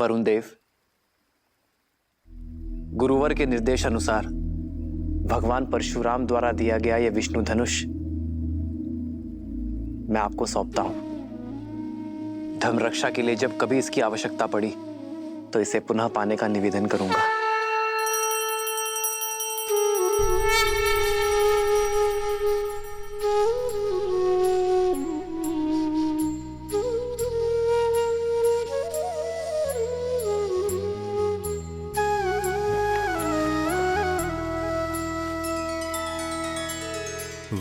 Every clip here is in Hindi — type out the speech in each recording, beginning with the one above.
वरुण देव, गुरुवर के निर्देश अनुसार भगवान परशुराम द्वारा दिया गया यह विष्णु धनुष मैं आपको सौंपता हूं। धर्म रक्षा के लिए जब कभी इसकी आवश्यकता पड़ी तो इसे पुनः पाने का निवेदन करूंगा।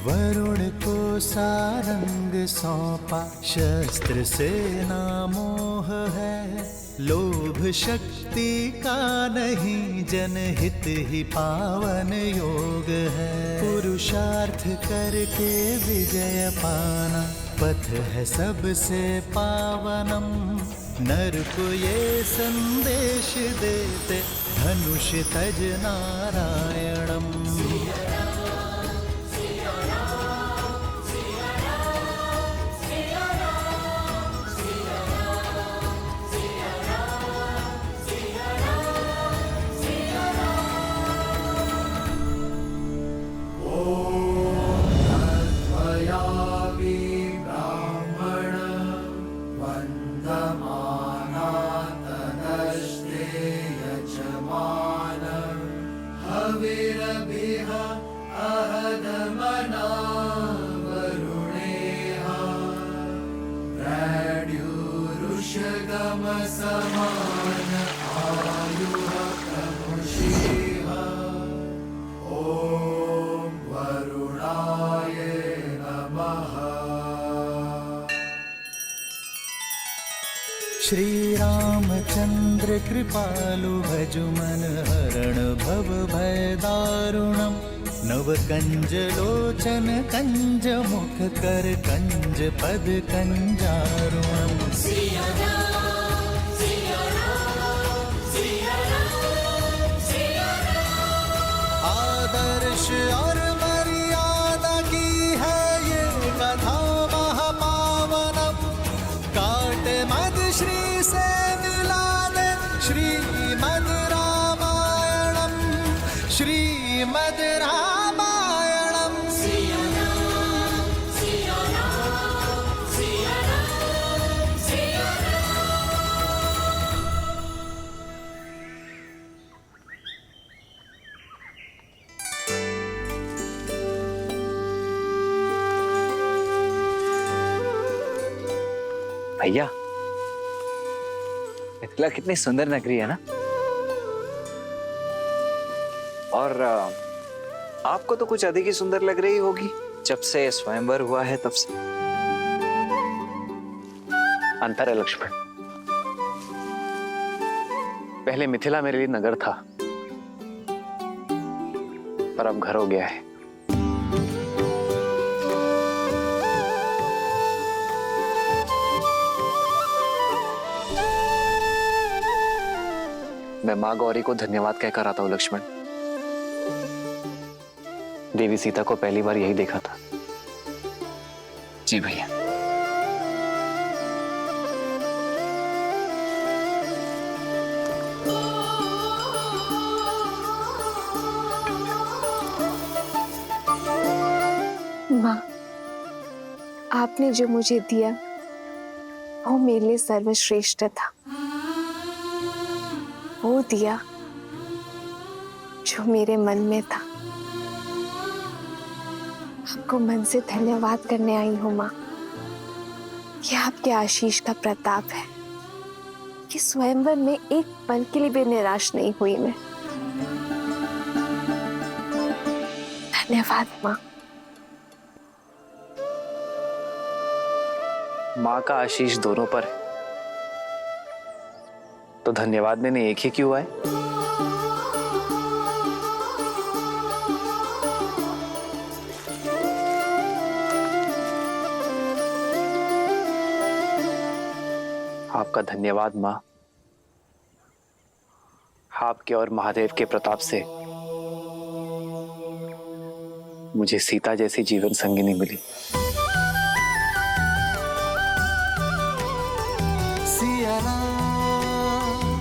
वरुण को सारंग सौंपा, शस्त्र से ना मोह है। लोभ शक्ति का नहीं, जनहित ही पावन योग है। पुरुषार्थ करके विजय पाना, पथ है सबसे पावनम। नर को ये संदेश देते, धनुष तज नारायणम। समान आयुः प्रमुषीः। ॐ वरुणाय नमः। श्री रामचंद्र कृपालु भजु मन हरण भव भय दारुणम्। नव कंज लोचन कंज मुख कर कंज पद कंजारुणम्। आदर्श और मर्यादा की है ये कथा महापावनम। काट मद श्री से मिला दे श्रीमद् रामायणम। श्रीमद् रामायणम। भैया, मिथिला कितनी सुंदर नगरी है ना। और आपको तो कुछ अधिक ही सुंदर लग रही होगी जब से स्वयंवर हुआ है तब से। अंतर है लक्ष्मण, पहले मिथिला मेरे लिए नगर था, पर अब घर हो गया है। मैं माँ गौरी को धन्यवाद कहकर आता हूँ लक्ष्मण। देवी सीता को पहली बार यही देखा था। जी भैया। माँ, आपने जो मुझे दिया वो मेरे लिए सर्वश्रेष्ठ था। वो दिया जो मेरे मन में था। आपको मन से धन्यवाद करने आई हूँ माँ। ये आपके आशीष का प्रताप है कि स्वयंवर में एक पल के लिए भी निराश नहीं हुई मैं। धन्यवाद माँ। माँ का आशीष दोनों पर है, तो धन्यवाद देने एक ही क्यों आए। आपका धन्यवाद माँ। आपके और महादेव के प्रताप से मुझे सीता जैसी जीवन संगिनी मिली। सिया राम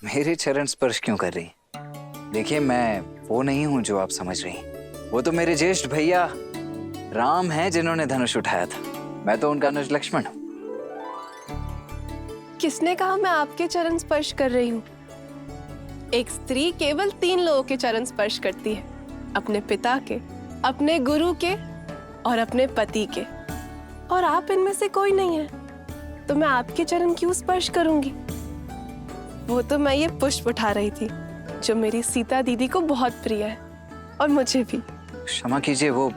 मेरे चरण स्पर्श क्यों कर रही? देखिए, मैं वो नहीं हूं जो आप समझ रही। वो तो मेरे ज्येष्ठ भैया राम हैं जिन्होंने धनुष उठाया था। मैं तो उनका अनुज लक्ष्मण हूं। किसने कहा मैं आपके चरण स्पर्श कर रही हूँ? एक स्त्री केवल 3 लोगों के चरण स्पर्श करती है, अपने पिता के, अपने गुरु के और अपने पति के। और आप इनमें से कोई नहीं है, तो मैं आपके चरण क्यों स्पर्श करूंगी? वो तो मैं ये पुष्प उठा रही थी जो मेरी सीता दीदी को बहुत प्रिय है और मुझे भी। क्षमा कीजिए, वो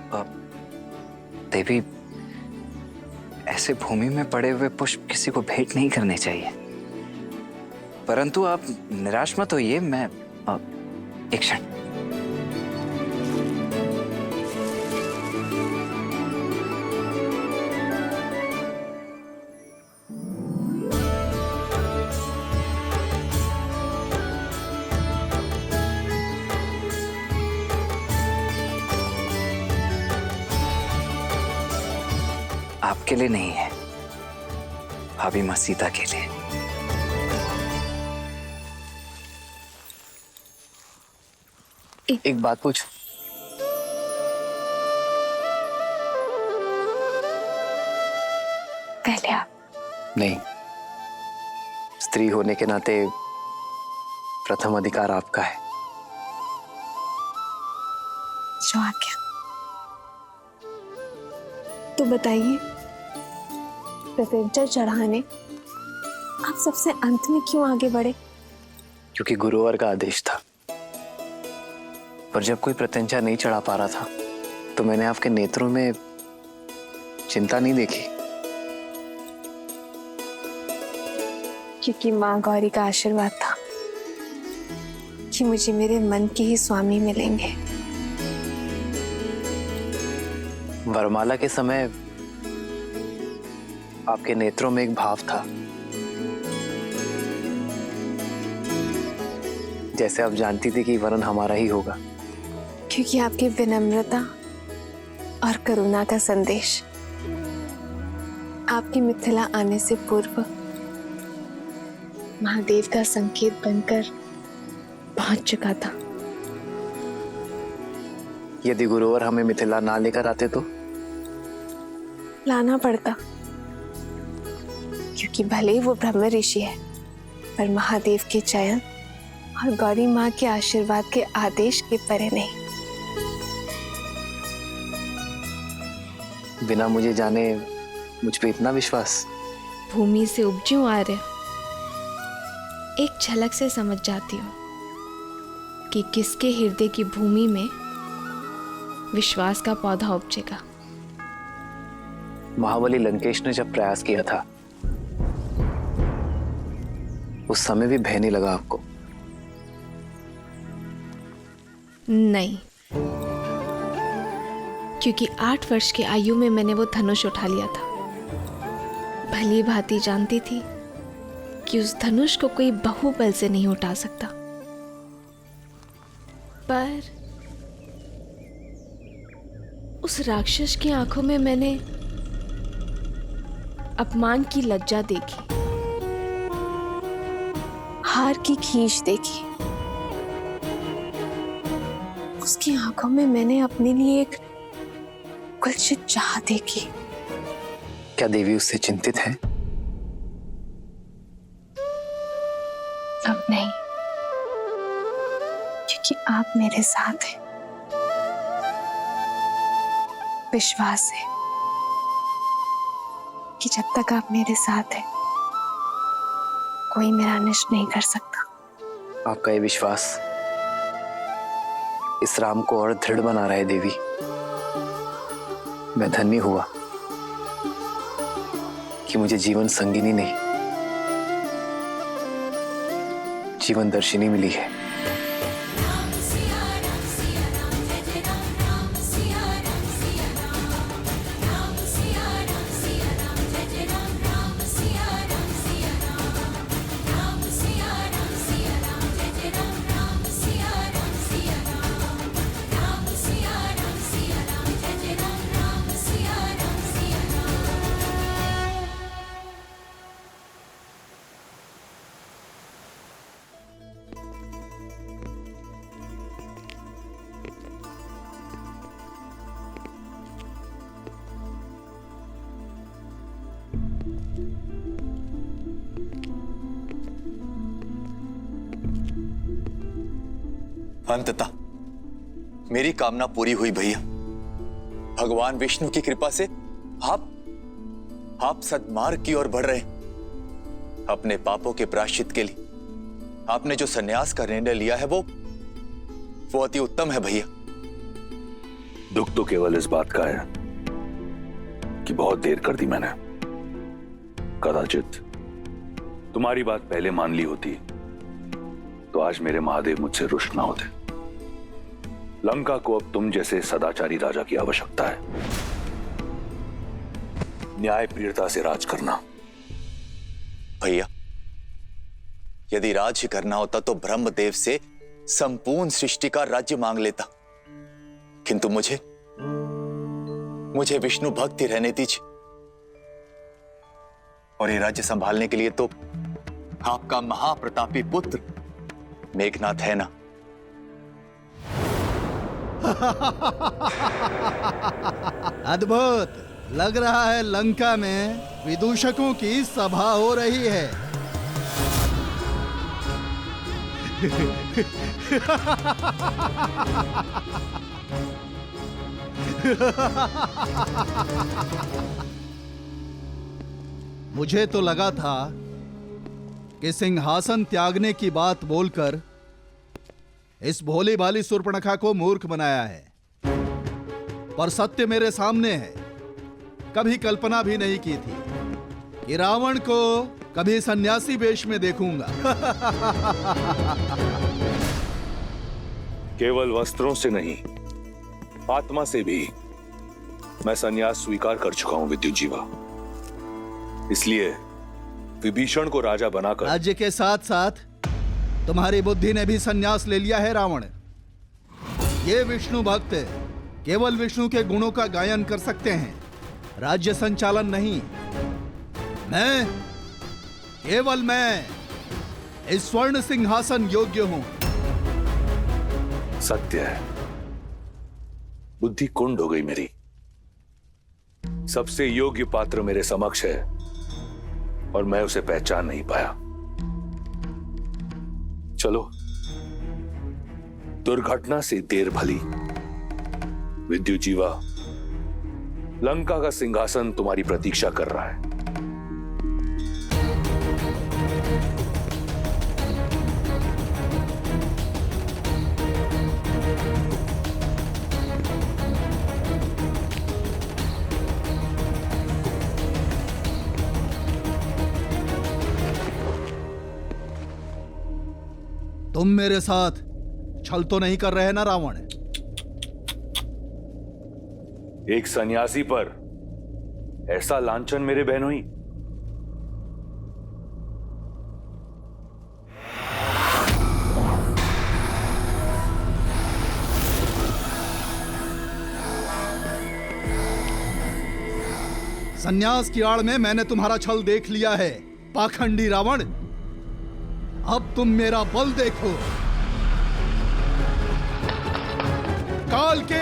देवी, ऐसे भूमि में पड़े हुए पुष्प किसी को भेंट नहीं करने चाहिए। परंतु आप निराश मत होइए, मैं एक क्षण। आपके लिए नहीं है, भाभी मां सीता के लिए। एक बात पूछ। पहले आप। नहीं, स्त्री होने के नाते प्रथम अधिकार आपका है। जो आज्ञा। तो बताइए, प्रत्यंचा चढ़ाने आप सबसे अंत में क्यों आगे बढ़े? क्योंकि गुरुवर का आदेश था। पर जब कोई प्रत्यंचा नहीं चढ़ा पा रहा था तो मैंने आपके नेत्रों में चिंता नहीं देखी। क्योंकि माँ गौरी का आशीर्वाद था कि मुझे मेरे मन के ही स्वामी मिलेंगे। वरमाला के समय आपके नेत्रों में एक भाव था, जैसे आप जानती थी कि वरन हमारा ही होगा। क्योंकि आपकी विनम्रता और करुणा का संदेश आपकी मिथिला आने से पूर्व महादेव का संकेत बनकर पहुंच चुका था। यदि गुरुवर हमें मिथिला ना लेकर आते तो लाना पड़ता, क्योंकि भले ही वो ब्रह्म ऋषि है, पर महादेव के चयन और गौरी माँ के आशीर्वाद के आदेश के परे नहीं। बिना मुझे जाने मुझ पे इतना विश्वास? भूमि से उपजूं आर्य, एक झलक से समझ जाती हूँ कि किसके हृदय की भूमि में विश्वास का पौधा उपजेगा। महाबली लंकेश ने जब प्रयास किया था उस समय भी भय नहीं लगा आपको? नहीं, क्योंकि 8 वर्ष की आयु में मैंने वो धनुष उठा लिया था। भली भांति जानती थी कि उस धनुष को कोई बाहुबल से नहीं उठा सकता। पर उस राक्षस की आंखों में मैंने अपमान की लज्जा देखी, हार की खींच देखी। उसकी आंखों में मैंने अपने लिए एक कुलसित चाह देखी। क्या देवी उससे चिंतित है? अब नहीं, क्योंकि आप मेरे साथ हैं। विश्वास है कि जब तक आप मेरे साथ हैं कोई मेरा अनिष्ट नहीं कर सकता। आपका ये विश्वास इस राम को और दृढ़ बना रहा है देवी। मैं धन्य हुआ कि मुझे जीवन संगिनी नहीं, जीवन दर्शिनी मिली है। अंततः मेरी कामना पूरी हुई भैया। भगवान विष्णु की कृपा से आप सद्मार्ग की ओर बढ़ रहे हैं। अपने पापों के प्रायश्चित के लिए आपने जो सन्यास का निर्णय लिया है वो अति उत्तम है भैया। दुख तो केवल इस बात का है कि बहुत देर कर दी मैंने। कदाचित तुम्हारी बात पहले मान ली होती तो आज मेरे महादेव मुझसे रुष्ट ना होते। लंका को अब तुम जैसे सदाचारी राजा की आवश्यकता है। न्याय प्रियता से राज करना। भैया, यदि राज ही करना होता तो ब्रह्मदेव से संपूर्ण सृष्टि का राज्य मांग लेता, किंतु मुझे विष्णु भक्ति रहने दीजिए। और ये राज्य संभालने के लिए तो आपका महाप्रतापी पुत्र मेघनाथ है ना। अद्भुत लग रहा है। लंका में विदूषकों की सभा हो रही है। मुझे तो लगा था कि सिंहासन त्यागने की बात बोलकर इस भोली भाली शूर्पणखा को मूर्ख बनाया है, पर सत्य मेरे सामने है। कभी कल्पना भी नहीं की थी कि रावण को कभी सन्यासी वेश में देखूंगा। केवल वस्त्रों से नहीं, आत्मा से भी मैं संन्यास स्वीकार कर चुका हूं विद्युत जीवा। इसलिए विभीषण को राजा बनाकर राज्य के साथ साथ तुम्हारी बुद्धि ने भी संन्यास ले लिया है रावण। ये विष्णु भक्त केवल विष्णु के गुणों का गायन कर सकते हैं, राज्य संचालन नहीं। केवल मैं इस स्वर्ण सिंहासन योग्य हूं। सत्य है, बुद्धि कुंड हो गई मेरी। सबसे योग्य पात्र मेरे समक्ष है और मैं उसे पहचान नहीं पाया। चलो, दुर्घटना से देर भली। विद्युत जीवा, लंका का सिंहासन तुम्हारी प्रतीक्षा कर रहा है। तुम मेरे साथ छल तो नहीं कर रहे ना रावण? एक सन्यासी पर ऐसा लांछन मेरे बहनोई। सन्यास की आड़ में मैंने तुम्हारा छल देख लिया है, पाखंडी रावण। अब तुम मेरा बल देखो। काल के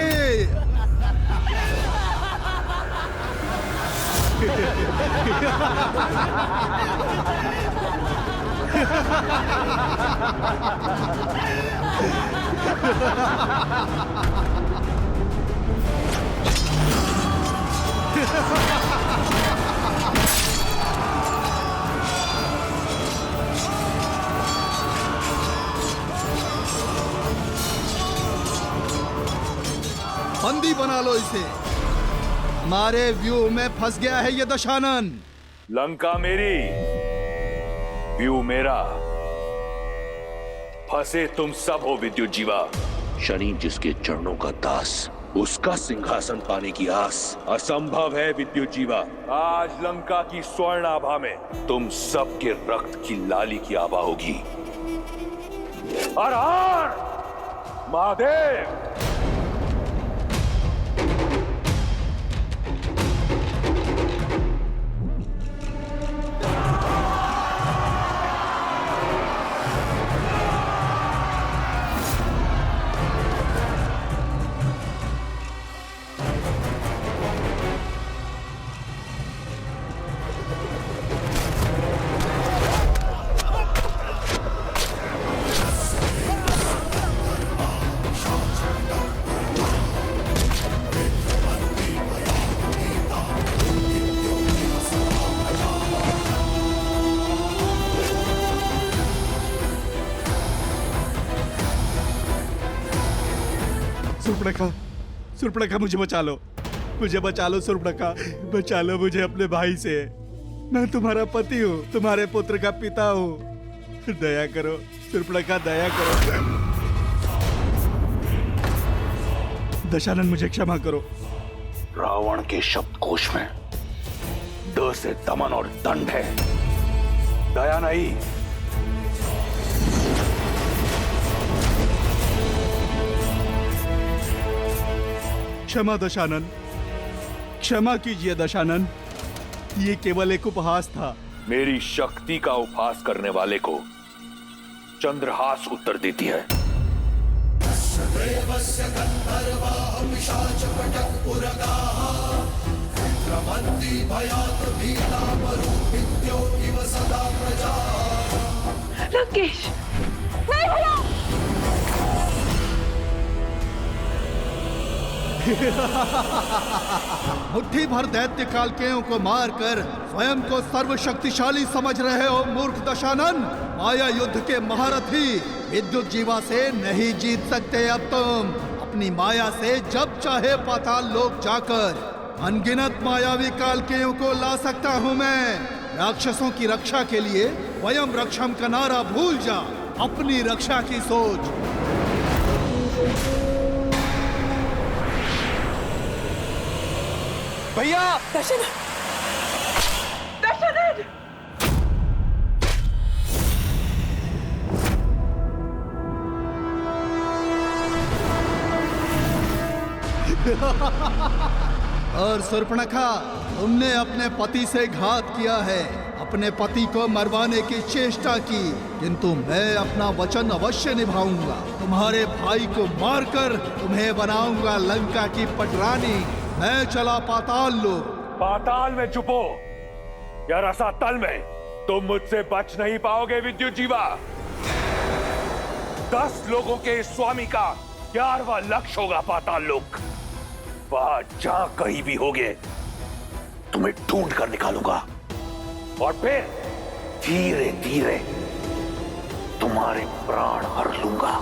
बंदी बना लो इसे। हमारे व्यूह में फंस गया है ये दशानन। लंका मेरी, व्यू मेरा, फंसे तुम सब हो विद्युत जीवा। शनि जिसके चरणों का दास, उसका सिंहासन पाने की आस असंभव है विद्युत जीवा। आज लंका की स्वर्ण आभा में तुम सबके रक्त की लाली की आभा होगी। हर हर महादेव। सुर्पणखा मुझे बचा लो, मुझे बचा लो सुर्पणखा, बचा लो मुझे अपने भाई से। मैं तुम्हारा पति हूँ, तुम्हारे पुत्र का पिता हूँ। दया करो सुर्पणखा, दया करो। दशानन मुझे क्षमा करो। रावण के शब्दकोश में द से दमन और दंड है, दया नहीं। क्षमा दशानन, क्षमा कीजिए दशानन, ये केवल एक उपहास था। मेरी शक्ति का उपहास करने वाले को चंद्रहास उत्तर देती है। लंकेश, नहीं भैया। मुट्ठी भर दैत्य कालकेयों को मारकर स्वयं को सर्वशक्तिशाली समझ रहे हो मूर्ख दशानन। माया युद्ध के महारथी विद्युत जीवा से नहीं जीत सकते अब तुम। अपनी माया से जब चाहे पाताल लोक जाकर अनगिनत मायावी कालकेयों को ला सकता हूँ मैं। राक्षसों की रक्षा के लिए वयम रक्षम का नारा भूल जा, अपनी रक्षा की सोच। भैया, दशानन, दशानन। और सुर्पणखा, तुमने अपने पति से घात किया है, अपने पति को मरवाने की चेष्टा की, किंतु मैं अपना वचन अवश्य निभाऊंगा। तुम्हारे भाई को मारकर तुम्हें बनाऊंगा लंका की पटरानी। मैं चला पाताल लोक। पाताल में छुपो या रसातल में, तुम मुझसे बच नहीं पाओगे विद्युत जीवा। 10 लोगों के स्वामी का 11वां लक्ष्य होगा पाताल लोक। वहां जहां कहीं भी होगे तुम्हें ढूंढ कर निकालूंगा और फिर धीरे धीरे तुम्हारे प्राण हर लूंगा।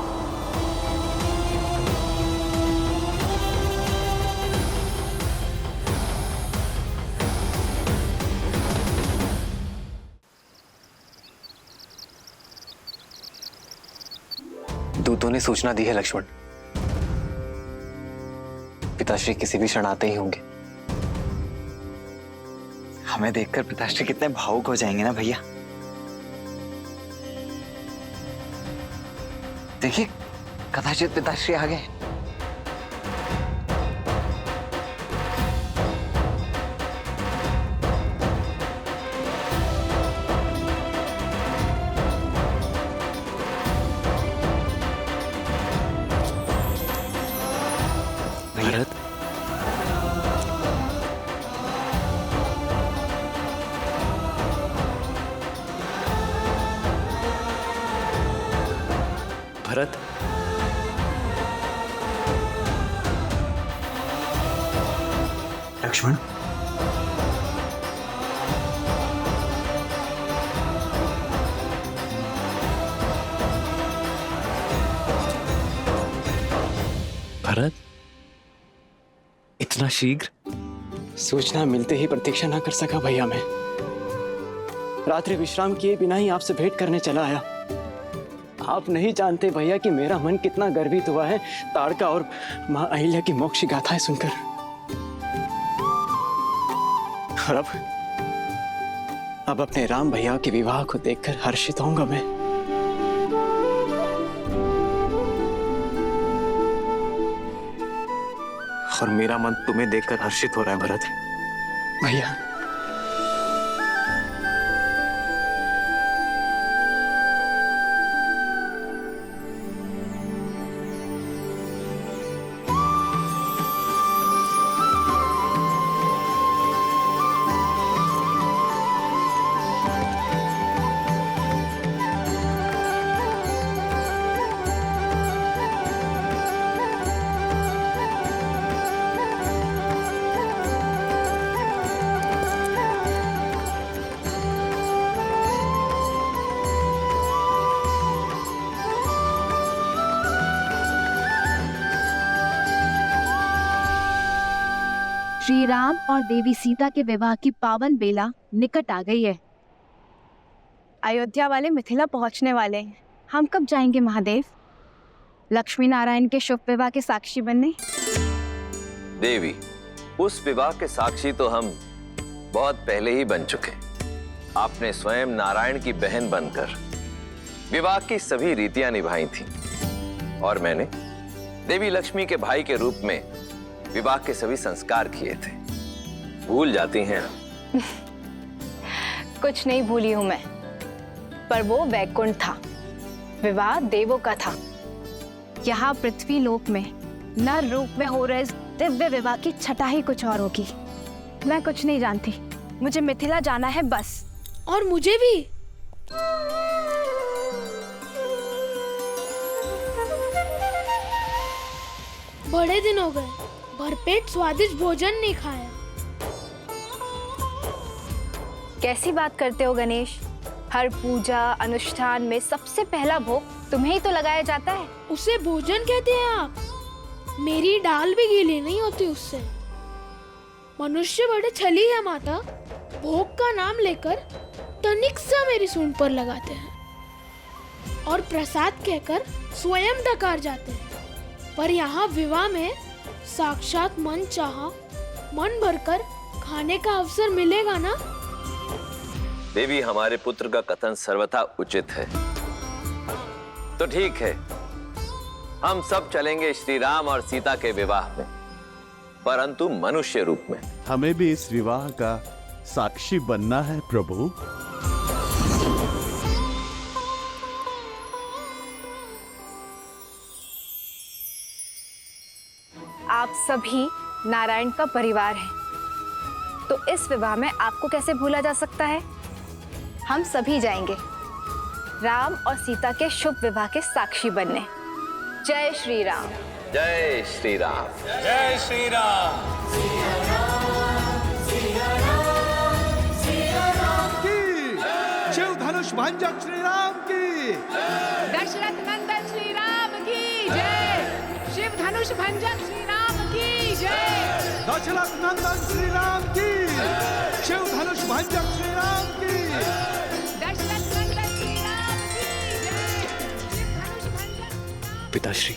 दूतों ने सूचना दी है लक्ष्मण, पिताश्री किसी भी क्षण आते ही होंगे। हमें देखकर पिताश्री कितने भावुक हो जाएंगे ना भैया। देखिए, कदाचित पिताश्री आ गए। भरत, भरत, लक्ष्मण, भरत, इतना शीघ्र? सूचना मिलते ही प्रतीक्षा ना कर सका भैया मैं। रात्रि विश्राम किए बिना ही आपसे भेंट करने चला आया। आप नहीं जानते भैया कि मेरा मन कितना गर्वित हुआ है ताड़का और मां अहिल्या की मोक्ष गाथाएं सुनकर। और अब अपने राम भैया के विवाह को देखकर हर्षित होऊंगा मैं। और मेरा मन तुम्हें देखकर हर्षित हो रहा है भरत। भैया, श्री राम और देवी सीता के विवाह की पावन बेला निकट आ गई है। अयोध्या वाले मिथिला पहुंचने वाले हैं। हम कब जाएंगे महादेव? लक्ष्मी नारायण के शुभ विवाह के साक्षी बनने। देवी, उस विवाह के साक्षी तो हम बहुत पहले ही बन चुके। आपने स्वयं नारायण की बहन बनकर विवाह की सभी रीतियां निभाई थी और मैंने देवी लक्ष्मी के भाई के रूप में विवाह के सभी संस्कार किए थे। भूल जाती हैं आप। कुछ नहीं भूली हूं मैं, पर वो वैकुंठ था, विवाह देवों का था। यहाँ पृथ्वी लोक में नर रूप में हो रहे इस दिव्य विवाह की छटा ही कुछ और होगी। मैं कुछ नहीं जानती, मुझे मिथिला जाना है बस। और मुझे भी। बड़े दिन हो गए, भरपेट स्वादिष्ट भोजन नहीं खाया। कैसी बात करते हो गणेश? हर पूजा अनुष्ठान में सबसे पहला भोग तुम्हें ही तो लगाया जाता है। उसे भोजन कहते हैं आप? मेरी डाल भी गीली नहीं होती उससे। मनुष्य बड़े छली है माता, भोग का नाम लेकर तनिक सा मेरी सूंड पर लगाते हैं और प्रसाद कहकर स्वयं डकार जाते हैं। पर यहाँ विवाह में साक्षात मन चाहा मन भरकर खाने का अवसर मिलेगा ना? देवी, हमारे पुत्र का कथन सर्वथा उचित है। तो ठीक है, हम सब चलेंगे श्री राम और सीता के विवाह में, परंतु मनुष्य रूप में। हमें भी इस विवाह का साक्षी बनना है प्रभु। आप सभी नारायण का परिवार हैं, तो इस विवाह में आपको कैसे भूला जा सकता है? हम सभी जाएंगे राम और सीता के शुभ विवाह के साक्षी बनने। जय श्री राम। जय श्री राम। जय श्री राम। शिव धनुष भंजक श्री राम की। दशरथ नंदन श्री राम की जय। शिव धनुष भंजक श्री राम की जय। दशरथ नंदन श्री राम की। शिव धनुष भंजक श्री राम की। दशरथ नंदन श्री राम की जय। शिव धनुष भंजक। पिताश्री,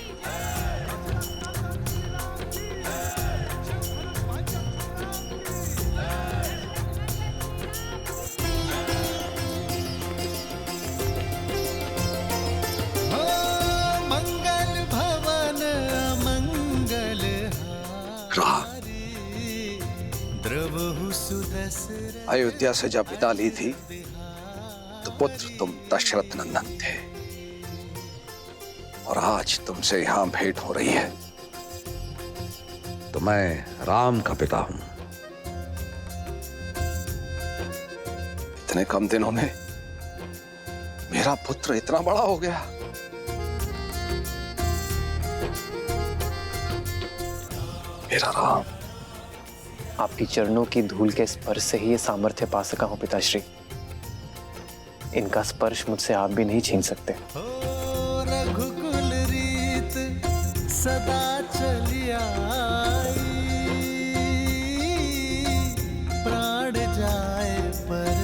मंगल भवन मंगल द्रवहु सुदसर। अयोध्या से जब विदा ली थी तो पुत्र तुम दशरथ नंदन थे, और आज तुमसे यहां भेंट हो रही है तो मैं राम का पिता हूं। इतने कम दिनों में मेरा पुत्र इतना बड़ा हो गया। मेरा राम। आपकी चरणों की धूल के स्पर्श से ही ये सामर्थ्य पा सका हूं पिताश्री। इनका स्पर्श मुझसे आप भी नहीं छीन सकते। रघुकुल रीत सदा चली आई, प्राण जाए पर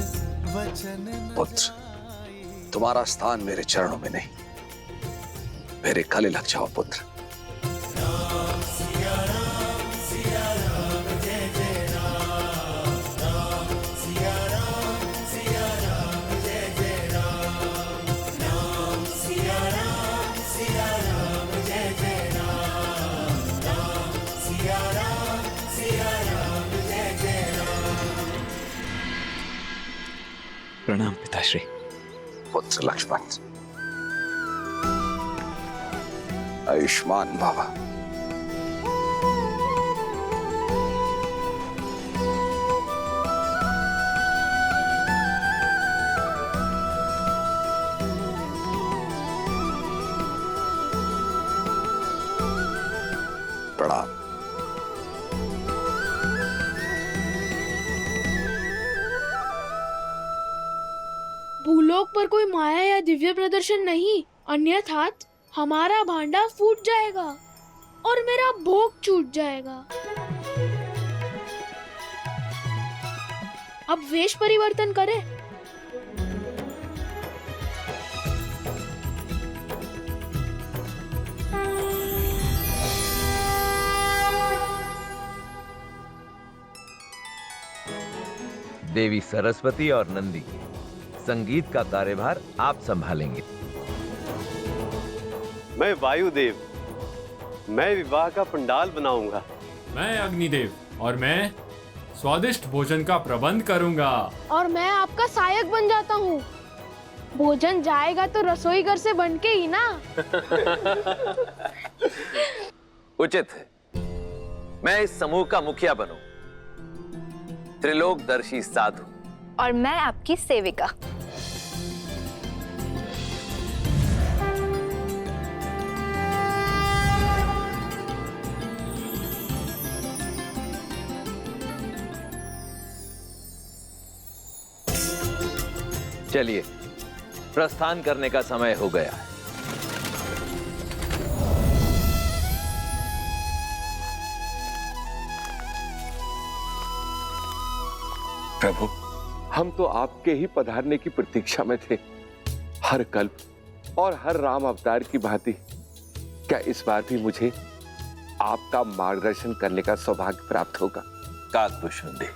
वचन। पुत्र, तुम्हारा स्थान मेरे चरणों में नहीं, मेरे गले लग जाओ पुत्र। प्रणाम पिताश्री। पुत्र लक्ष्मण, आयुष्मान बाबा। प्रणाम। भूलोक पर कोई माया या दिव्य प्रदर्शन नहीं, अन्यथा हमारा भांडा फूट जाएगा और मेरा भोग छूट जाएगा। अब वेश परिवर्तन करें। देवी सरस्वती और नंदी, संगीत का कार्यभार आप संभालेंगे। मैं वायुदेव, मैं विवाह का पंडाल बनाऊंगा। मैं अग्निदेव और मैं स्वादिष्ट भोजन का प्रबंध करूंगा। और मैं आपका सहायक बन जाता हूँ। भोजन जाएगा तो रसोई घर से बन के ही ना। उचित है, मैं इस समूह का मुखिया बनूं, त्रिलोकदर्शी साधु। और मैं आपकी सेविका। चलिए, प्रस्थान करने का समय हो गया है। प्रभु, हम तो आपके ही पधारने की प्रतीक्षा में थे। हर कल्प और हर राम अवतार की भांति क्या इस बार भी मुझे आपका मार्गदर्शन करने का सौभाग्य प्राप्त होगा? काकभूषण देव,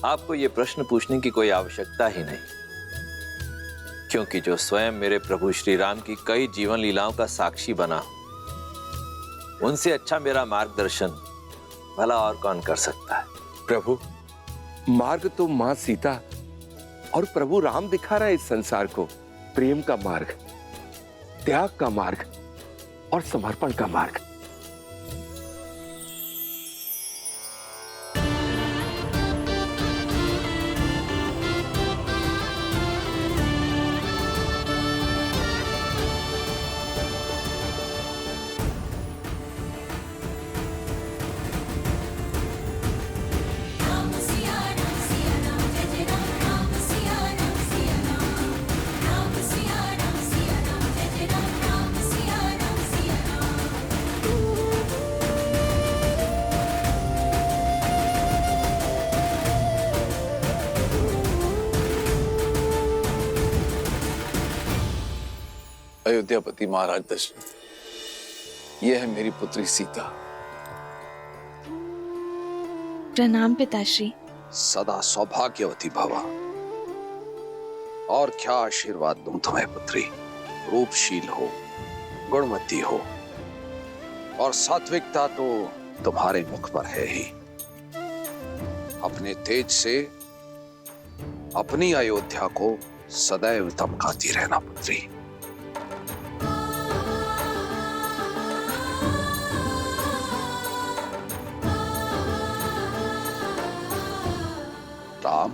आपको यह प्रश्न पूछने की कोई आवश्यकता ही नहीं, क्योंकि जो स्वयं मेरे प्रभु श्री राम की कई जीवन लीलाओं का साक्षी बना, उनसे अच्छा मेरा मार्गदर्शन भला और कौन कर सकता है? प्रभु, मार्ग तो मां सीता और प्रभु राम दिखा रहा है इस संसार को। प्रेम का मार्ग, त्याग का मार्ग और समर्पण का मार्ग। अयोध्यापति महाराज दशरथ, यह है मेरी पुत्री सीता। प्रणाम पिताश्री। सदा सौभाग्यवती भवा। और क्या आशीर्वाद दूं तुम्हें पुत्री। रूपशील हो, गुणवती हो, और सात्विकता तो तुम्हारे मुख पर है ही। अपने तेज से अपनी अयोध्या को सदैव धमकाती रहना पुत्री। राम,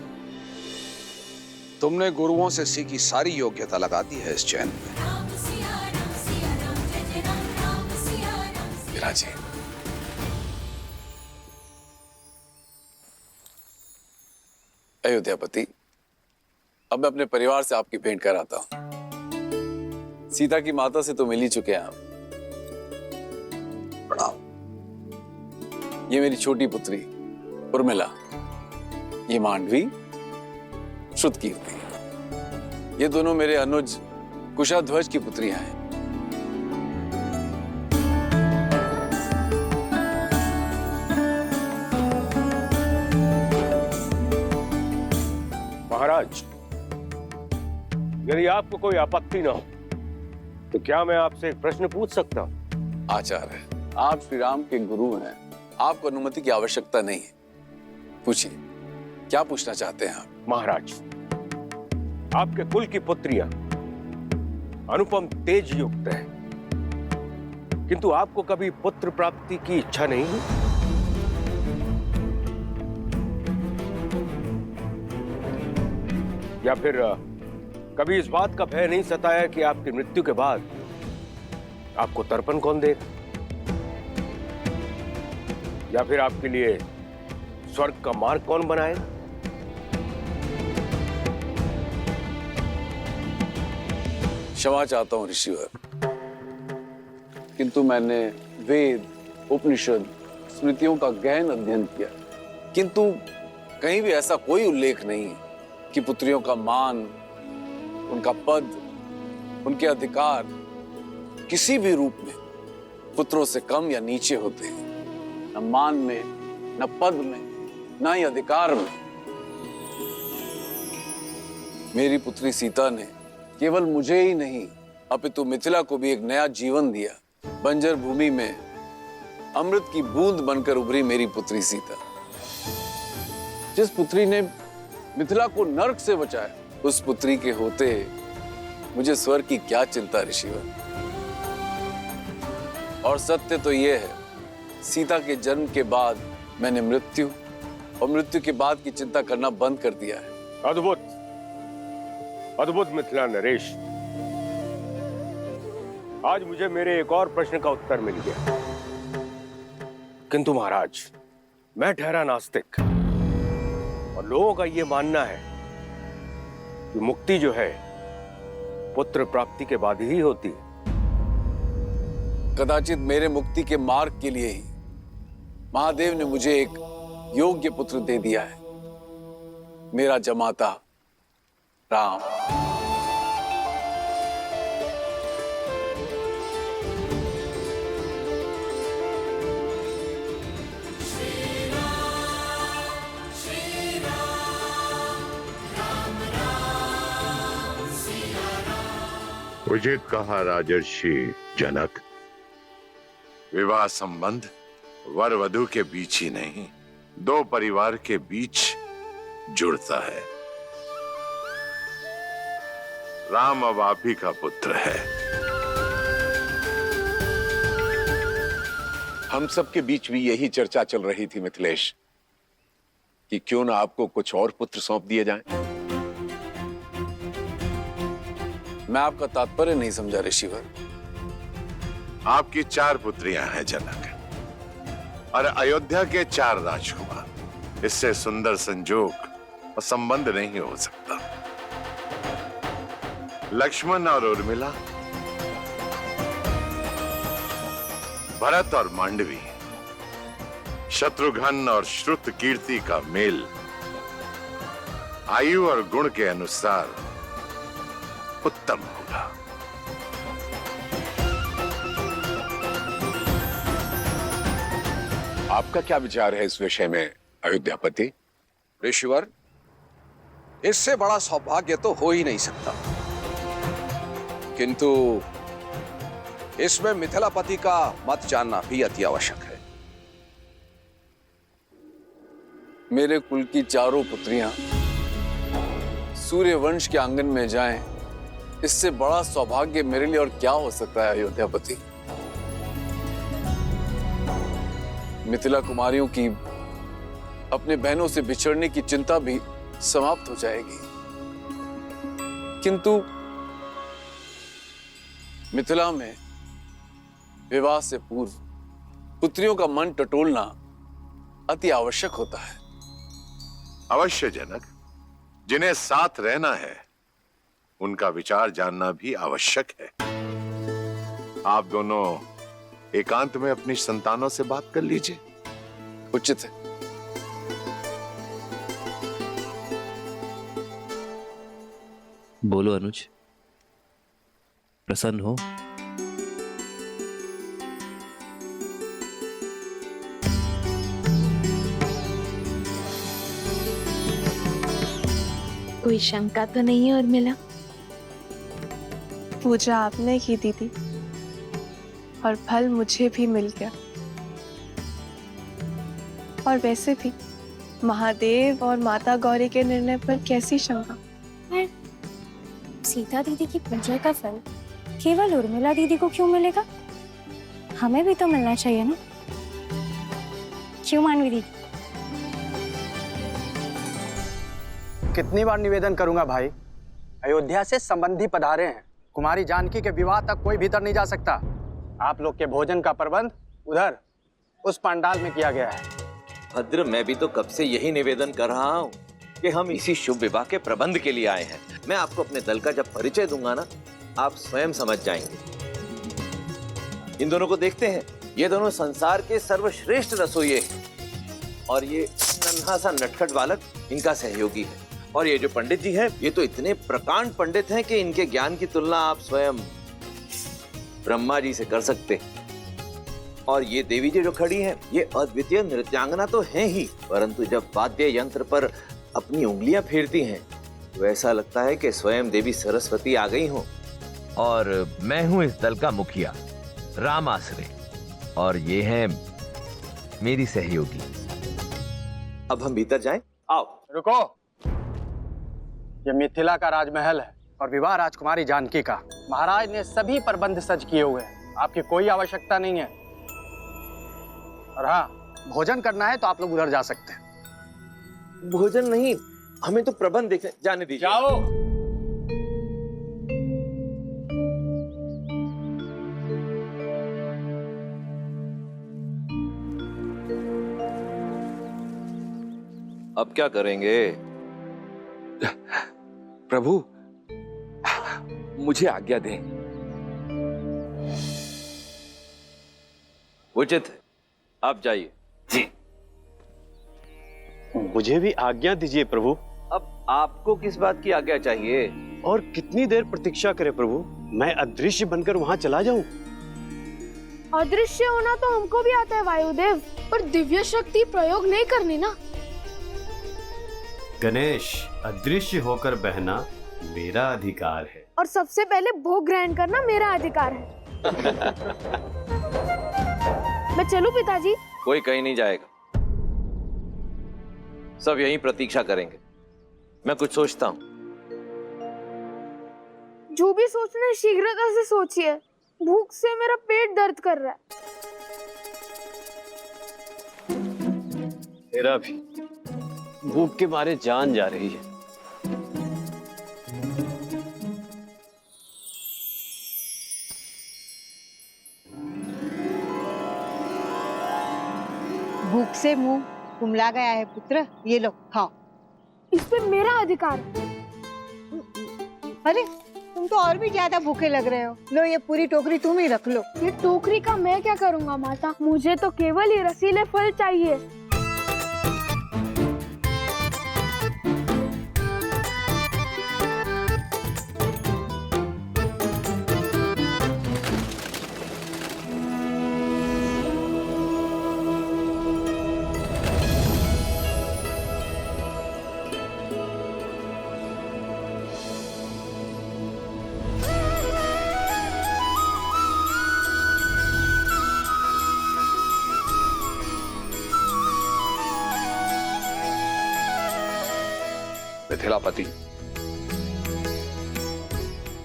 तुमने गुरुओं से सीखी सारी योग्यता लगा दी है इस चैन में। विराजिए। अयोध्यापति, अब मैं अपने परिवार से आपकी भेंट कराता हूं। सीता की माता से तो मिल ही चुके हैं आप। प्रणाम। ये मेरी छोटी पुत्री उर्मिला, ये मांडवी, श्रुतकीर्ति। ये दोनों मेरे अनुज कुशाध्वज की पुत्रियां हैं। महाराज, यदि आपको कोई आपत्ति ना हो तो क्या मैं आपसे एक प्रश्न पूछ सकता हूं? आचार्य, आप श्री राम के गुरु हैं, आपको अनुमति की आवश्यकता नहीं है। पूछिए, क्या पूछना चाहते हैं आप? महाराज, आपके कुल की पुत्रियां अनुपम तेज युक्त है, किंतु आपको कभी पुत्र प्राप्ति की इच्छा नहीं है? या फिर कभी इस बात का भय नहीं सताया कि आपकी मृत्यु के बाद आपको तर्पण कौन देगा, या फिर आपके लिए स्वर्ग का मार्ग कौन बनाएगा? क्षमा चाहता हूं ऋषिवर, किंतु मैंने वेद, उपनिषद, स्मृतियों का गहन अध्ययन किया, किंतु कहीं भी ऐसा कोई उल्लेख नहीं है कि पुत्रियों का मान, उनका पद, उनके अधिकार किसी भी रूप में पुत्रों से कम या नीचे होते हैं। न मान में, न पद में, न ही अधिकार में। मेरी पुत्री सीता ने केवल मुझे ही नहीं अपितु मिथिला को भी एक नया जीवन दिया। बंजर भूमि में अमृत की बूंद बनकर उभरी मेरी पुत्री सीता। जिस पुत्री ने मिथिला को नर्क से बचाया, उस पुत्री के होते मुझे स्वर्ग की क्या चिंता ऋषिवर। और सत्य तो यह है, सीता के जन्म के बाद मैंने मृत्यु और मृत्यु के बाद की चिंता करना बंद कर दिया है। अद्भुत, अद्भुत मिथिला नरेश। आज मुझे मेरे एक और प्रश्न का उत्तर मिल गया। किंतु महाराज, मैं ठहरा नास्तिक और लोगों का यह मानना है कि मुक्ति जो है पुत्र प्राप्ति के बाद ही होती है। कदाचित मेरे मुक्ति के मार्ग के लिए ही महादेव ने मुझे एक योग्य पुत्र दे दिया है, मेरा जमाता राम। उचित कहा राजर्षि जनक। विवाह संबंध वर वधु के बीच ही नहीं, दो परिवार के बीच जुड़ता है। राम अब आप ही का पुत्र है। हम सबके बीच भी यही चर्चा चल रही थी मिथिलेश, कि क्यों ना आपको कुछ और पुत्र सौंप दिए जाएं। मैं आपका तात्पर्य नहीं समझा ऋषिवर। आपकी 4 पुत्रियां हैं जनक, और अयोध्या के 4 राजकुमार। इससे सुंदर संजोग और संबंध नहीं हो सकता। लक्ष्मण और उर्मिला, भरत और मांडवी, शत्रुघ्न और श्रुत कीर्ति का मेल आयु और गुण के अनुसार उत्तम होगा। आपका क्या विचार है इस विषय में अयोध्यापति? ऋषिवर, इससे बड़ा सौभाग्य तो हो ही नहीं सकता, किंतु इसमें मिथिलापति का मत जानना भी अति आवश्यक है। मेरे कुल की 4 पुत्रियां सूर्य वंश के आंगन में जाएं, इससे बड़ा सौभाग्य मेरे लिए और क्या हो सकता है अयोध्यापति। मिथिला कुमारियों की अपने बहनों से बिछड़ने की चिंता भी समाप्त हो जाएगी। किंतु मिथिला में विवाह से पूर्व पुत्रियों का मन टटोलना अति आवश्यक होता है। अवश्य जनक, जिन्हें साथ रहना है उनका विचार जानना भी आवश्यक है। आप दोनों एकांत में अपनी संतानों से बात कर लीजिए। उचित है। बोलो अनुज, प्रसन्न हो? कोई शंका तो नहीं है उर्मिला? पूजा आपने की दीदी, और फल मुझे भी मिल गया। और वैसे भी महादेव और माता गौरी के निर्णय पर कैसी शंका? सीता दीदी की पूजा का फल केवल उर्मिला दीदी को क्यों मिलेगा? हमें भी तो मिलना चाहिए ना, क्यों मानवी दीदी? कितनी बार निवेदन करूंगा भाई, अयोध्या से संबंधी पधारे हैं। कुमारी जानकी के विवाह तक कोई भीतर नहीं जा सकता। आप लोग के भोजन का प्रबंध उधर उस पंडाल में किया गया है। भद्र, मैं भी तो कब से यही निवेदन कर रहा हूँ कि हम इसी शुभ विवाह के प्रबंध के लिए आए हैं। मैं आपको अपने दल का जब परिचय दूंगा ना, आप स्वयं समझ जाएंगे। इन दोनों को देखते हैं, ये दोनों संसार के सर्वश्रेष्ठ रसोइये हैं, और ये नन्हा सा नटखट बालक इनका सहयोगी है। और ये जो पंडित जी हैं, ये तो इतने प्रकांड पंडित हैं कि इनके ज्ञान की तुलना आप स्वयं ब्रह्मा जी से कर सकते हैं। और ये देवी जी जो खड़ी हैं, ये अद्वितीय नृत्यांगना तो हैं ही, परंतु जब वाद्य यंत्र पर अपनी उंगलियां फेरती हैं तो ऐसा लगता है कि स्वयं देवी सरस्वती आ गई हो। और मैं हूं इस दल का मुखिया राम आसरे, और ये हैं मेरी सहयोगी। अब हम भीतर जाएं? आओ। रुको, ये मिथिला का राजमहल है और विवाह राजकुमारी जानकी का। महाराज ने सभी प्रबंध सज किए हुए हैं, आपकी कोई आवश्यकता नहीं है। और हाँ, भोजन करना है तो आप लोग उधर जा सकते हैं। भोजन नहीं, हमें तो प्रबंध देखने जाने दीजिए। जाओ। अब क्या करेंगे? प्रभु, मुझे आज्ञा दें। उचित है, आप जाइए। जी। मुझे भी आज्ञा दीजिए प्रभु। अब आपको किस बात की आज्ञा चाहिए? और कितनी देर प्रतीक्षा करें प्रभु? मैं अदृश्य बनकर वहां चला जाऊं? अदृश्य होना तो हमको भी आता है वायुदेव, पर दिव्य शक्ति प्रयोग नहीं करनी ना। गणेश, अदृश्य होकर बहना मेरा अधिकार है। और सबसे पहले भोग ग्रहण करना मेरा अधिकार है। मैं चलूं पिताजी? कोई कहीं नहीं जाएगा, सब यहीं प्रतीक्षा करेंगे। मैं कुछ सोचता हूँ। जो भी सोचना है शीघ्रता से सोचिए, भूख से मेरा पेट दर्द कर रहा है। मेरा भी भूख के मारे जान जा रही है। भूख से मुंह कुमला गया है पुत्र, ये लो खाओ। इस पे मेरा अधिकार है। अरे तुम तो और भी ज्यादा भूखे लग रहे हो। लो ये पूरी टोकरी तुम ही रख लो। ये टोकरी का मैं क्या करूंगा माता, मुझे तो केवल ये रसीले फल चाहिए। मिथिलापति,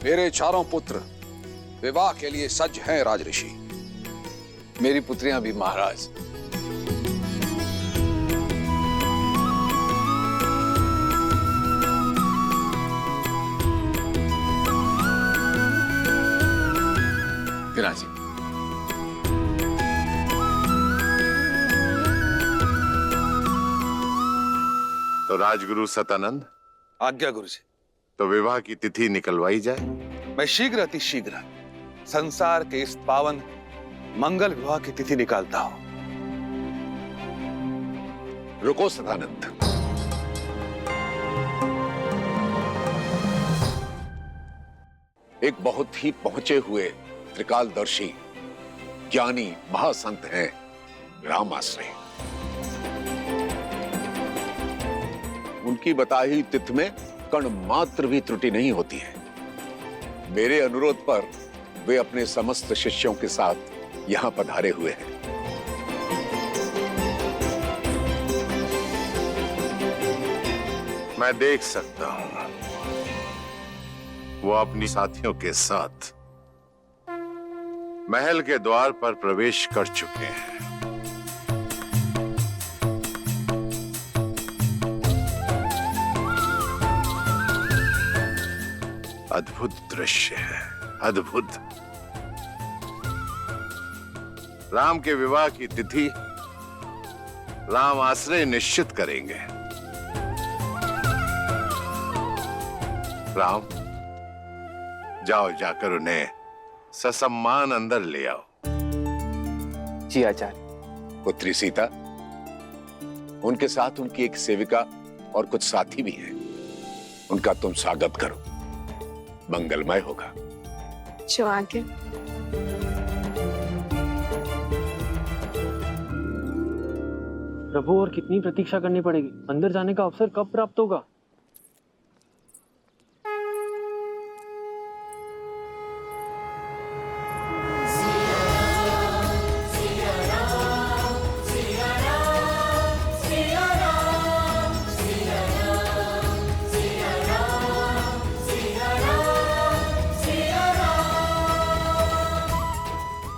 मेरे चारों पुत्र विवाह के लिए सज्ज हैं राजऋषि। मेरी पुत्रियां भी महाराज। विराजी। तो राजगुरु सतानंद, आज्ञा गुरु जी। तो विवाह की तिथि निकलवाई जाए। मैं शीघ्र अति शीघ्र संसार के इस पावन मंगल विवाह की तिथि निकालता हूं। रुको सतानंद, एक बहुत ही पहुंचे हुए त्रिकालदर्शी ज्ञानी महासंत हैं राम आश्रय। उनकी बताई तिथि में कण मात्र भी त्रुटि नहीं होती है। मेरे अनुरोध पर वे अपने समस्त शिष्यों के साथ यहां पधारे हुए हैं। मैं देख सकता हूं वो अपनी साथियों के साथ महल के द्वार पर प्रवेश कर चुके हैं। अद्भुत दृश्य है, अद्भुत। राम के विवाह की तिथि राम आश्रय निश्चित करेंगे। राम, जाओ जाकर उन्हें ससम्मान अंदर ले आओ। जी आचार्य। पुत्री सीता, उनके साथ उनकी एक सेविका और कुछ साथी भी हैं। उनका तुम स्वागत करो, मंगलमय होगा। जो आगे। प्रभु, और कितनी प्रतीक्षा करनी पड़ेगी? अंदर जाने का अवसर कब प्राप्त होगा?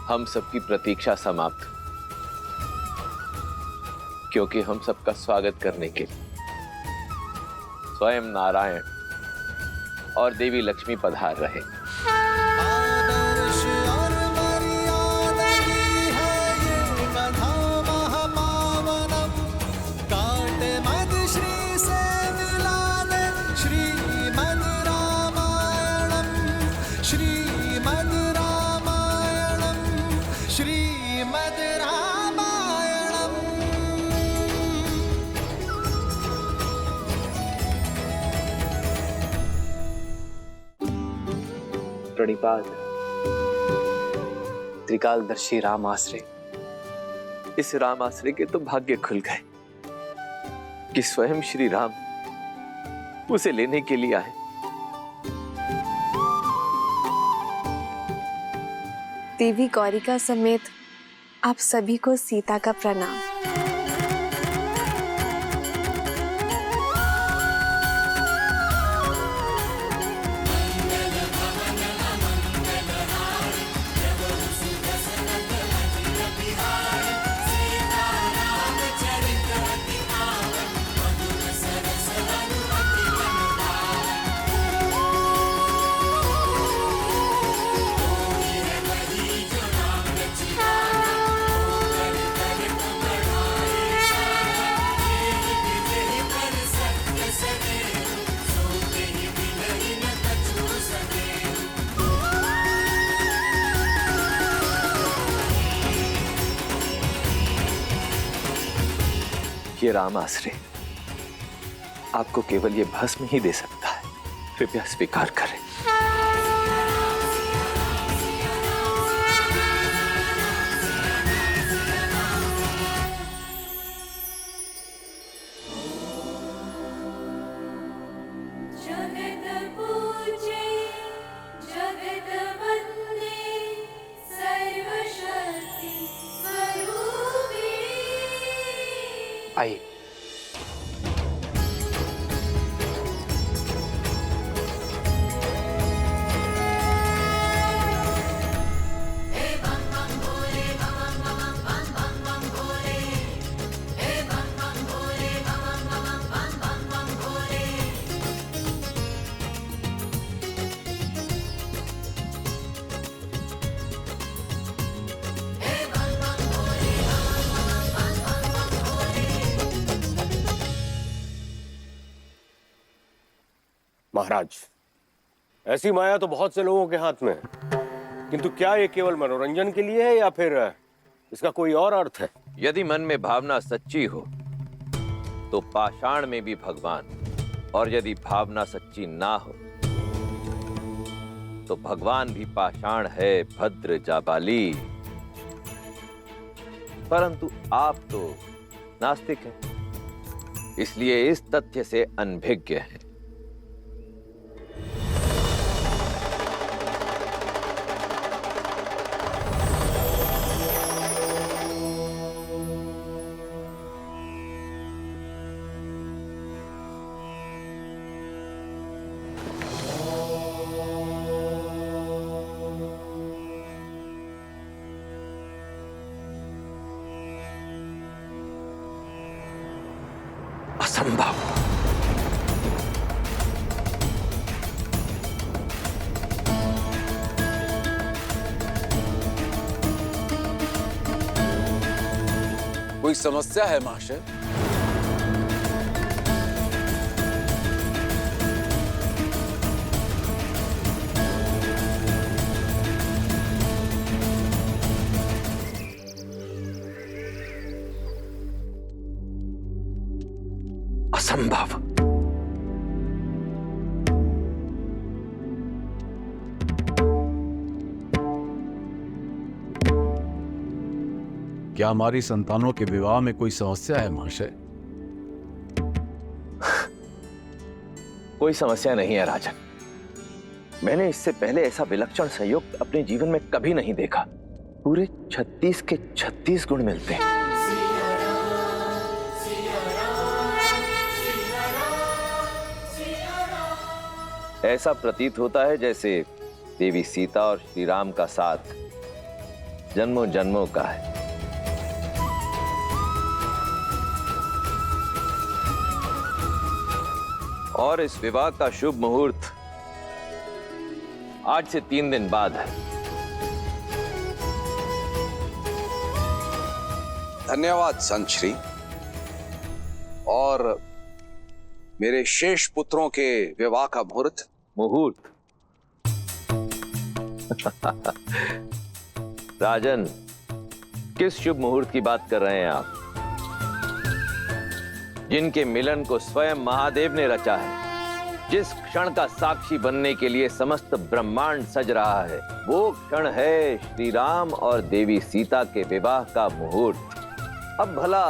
हम सबकी प्रतीक्षा समाप्त, क्योंकि हम सबका स्वागत करने के लिए स्वयं नारायण और देवी लक्ष्मी पधार रहे। प्रणिपात त्रिकालदर्शी राम आश्रय। इस राम आश्रय के तो भाग्य खुल गए कि स्वयं श्री राम उसे लेने के लिए आए। देवी गौरिका समेत आप सभी को सीता का प्रणाम। ये राम आश्रय आपको केवल ये भस्म ही दे सकता है, कृपया स्वीकार करें। आइए। महाराज, ऐसी माया तो बहुत से लोगों के हाथ में है, किंतु क्या ये केवल मनोरंजन के लिए है या फिर इसका कोई और अर्थ है? यदि मन में भावना सच्ची हो तो पाषाण में भी भगवान, और यदि भावना सच्ची ना हो तो भगवान भी पाषाण है, भद्र जाबाली। परंतु आप तो नास्तिक हैं, इसलिए इस तथ्य से अनभिज्ञ हैं। असंभव। कोई समस्या है महाशय? असंभव। क्या हमारी संतानों के विवाह में कोई समस्या है महाशय? कोई समस्या नहीं है राजन। मैंने इससे पहले ऐसा विलक्षण संयोग अपने जीवन में कभी नहीं देखा। पूरे 36 के 36 गुण मिलते हैं। ऐसा प्रतीत होता है जैसे देवी सीता और श्री राम का साथ जन्मों जन्मों का है। और इस विवाह का शुभ मुहूर्त आज से 3 दिन बाद है। धन्यवाद संत श्री। और मेरे शेष पुत्रों के विवाह का मुहूर्त राजन, किस शुभ मुहूर्त की बात कर रहे हैं आप? जिनके मिलन को स्वयं महादेव ने रचा है, जिस क्षण का साक्षी बनने के लिए समस्त ब्रह्मांड सज रहा है, वो क्षण है श्री राम और देवी सीता के विवाह का मुहूर्त। अब भला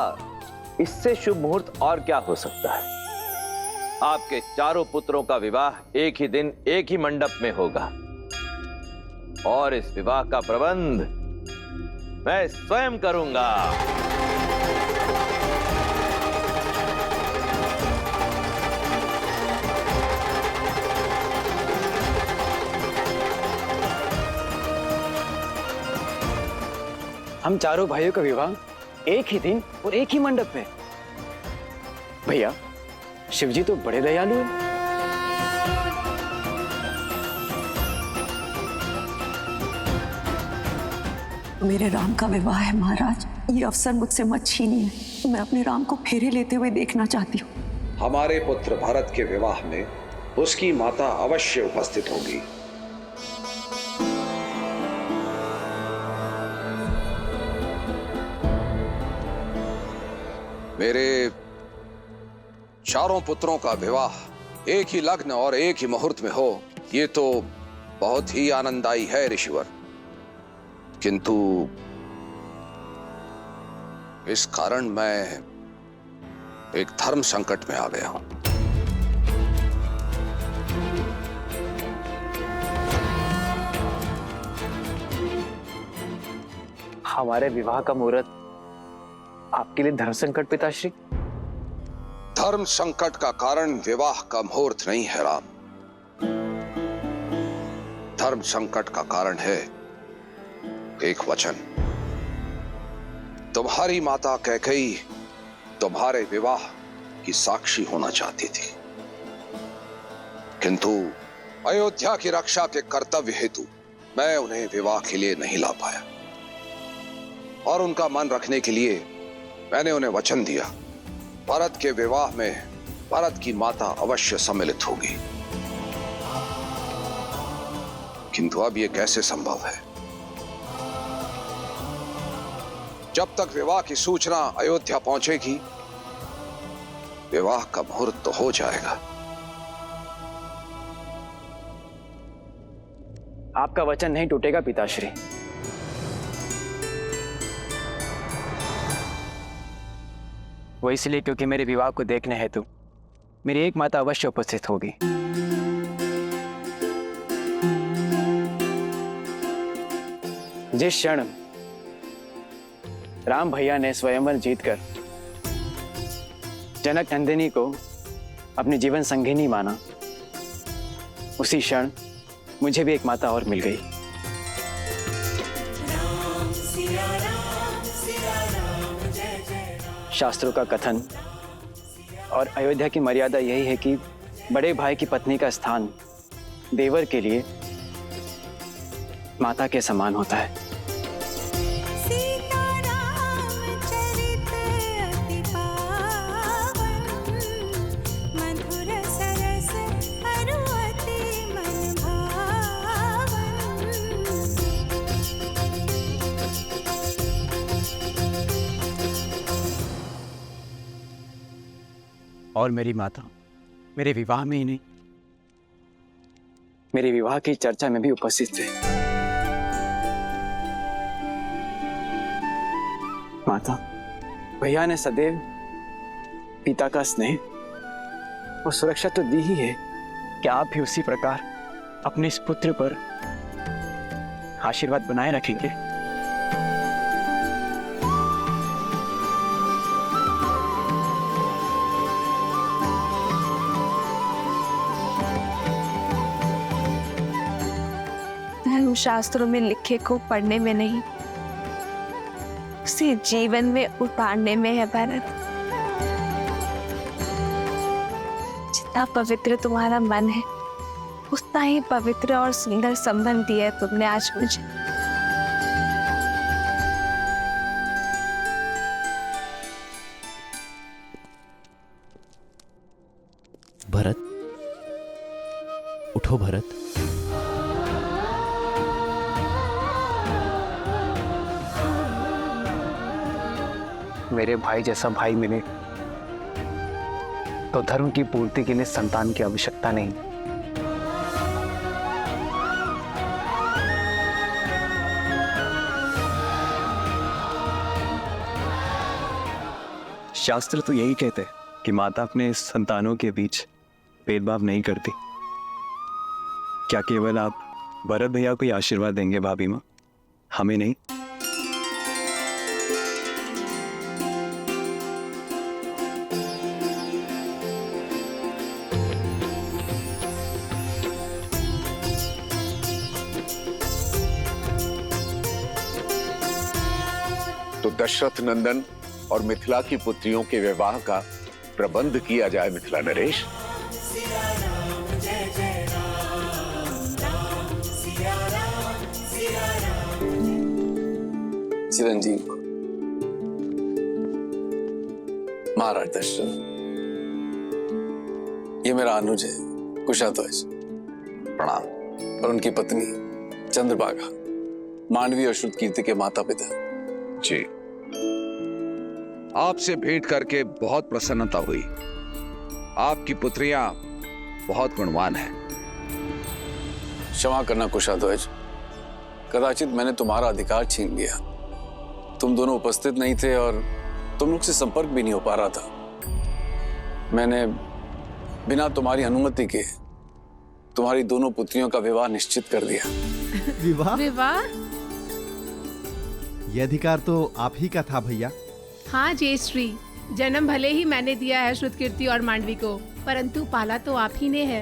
इससे शुभ मुहूर्त और क्या हो सकता है? आपके चारों पुत्रों का विवाह एक ही दिन एक ही मंडप में होगा और इस विवाह का प्रबंध मैं स्वयं करूंगा। हम चारों भाइयों का विवाह एक ही दिन और एक ही मंडप में। भैया, शिवजी तो बड़े दयालु हैं। मेरे राम का विवाह है महाराज, ये अवसर मुझसे मत छीनिए। मैं अपने राम को फेरे लेते हुए देखना चाहती हूँ। हमारे पुत्र भरत के विवाह में उसकी माता अवश्य उपस्थित होगी। मेरे चारों पुत्रों का विवाह एक ही लग्न और एक ही मुहूर्त में हो, ये तो बहुत ही आनंददायी है ऋषिवर। किंतु इस कारण मैं एक धर्म संकट में आ गया हूं। हमारे विवाह का मुहूर्त आपके लिए धर्म संकट पिताश्री? धर्म संकट का कारण विवाह का मुहूर्त नहीं है राम। धर्म संकट का कारण है एक वचन। तुम्हारी माता कैकेयी तुम्हारे विवाह की साक्षी होना चाहती थी, किंतु अयोध्या की रक्षा के कर्तव्य हेतु मैं उन्हें विवाह के लिए नहीं ला पाया। और उनका मन रखने के लिए मैंने उन्हें वचन दिया, भरत के विवाह में भरत की माता अवश्य सम्मिलित होगी। किंतु अब यह कैसे संभव है? जब तक विवाह की सूचना अयोध्या पहुंचेगी, विवाह का मुहूर्त तो हो जाएगा। आपका वचन नहीं टूटेगा पिताश्री। वो इसलिए क्योंकि मेरे विवाह को देखने हेतु मेरी एक माता अवश्य उपस्थित होगी। जिस क्षण राम भैया ने स्वयंवर जीतकर जनक नंदिनी को अपनी जीवन संगिनी माना, उसी क्षण मुझे भी एक माता और मिल गई। शास्त्रों का कथन और अयोध्या की मर्यादा यही है कि बड़े भाई की पत्नी का स्थान देवर के लिए माता के समान होता है। और मेरी माता मेरे विवाह में ही नहीं, मेरे विवाह की चर्चा में भी उपस्थित थे। माता, भैया ने सदैव पिता का स्नेह और सुरक्षा तो दी ही है, क्या आप भी उसी प्रकार अपने इस पुत्र पर आशीर्वाद बनाए रखेंगे? धर्मशास्त्रों में लिखे को पढ़ने में नहीं, उसे जीवन में उतारने में है भरत। जितना पवित्र तुम्हारा मन है, उतना ही पवित्र और सुंदर संबंध दिया है तुमने आज मुझे। भरत, उठो भरत। मेरे भाई जैसा भाई मिले तो धर्म की पूर्ति के लिए संतान की आवश्यकता नहीं। शास्त्र तो यही कहते हैं कि माता अपने संतानों के बीच भेदभाव नहीं करती। क्या केवल आप भरत भैया को ही आशीर्वाद देंगे भाभी माँ, हमें नहीं? तो दशरथ नंदन और मिथिला की पुत्रियों के विवाह का प्रबंध किया जाए मिथिला नरेश। चिरंजीव को महाराज दशरथ, ये मेरा अनुज है कुशाध्वज, प्रणाम। और उनकी पत्नी चंद्रभागा, मांडवी और श्रुतकीर्ति के माता पिता। जी, आपसे भेंट करके बहुत प्रसन्नता हुई। आपकी पुत्रियां बहुत गुणवान हैं। क्षमा करना कुशाध्वज, कदाचित मैंने तुम्हारा अधिकार छीन लिया। तुम दोनों उपस्थित नहीं थे और तुम लोग से संपर्क भी नहीं हो पा रहा था। मैंने बिना तुम्हारी अनुमति के तुम्हारी दोनों पुत्रियों का विवाह निश्चित कर दिया। विवाह? विवाह? यह अधिकार तो आप ही का था भैया। हाँ जयश्री, जन्म भले ही मैंने दिया है श्रुतकीर्ति और मांडवी को, परंतु पाला तो आप ही ने है।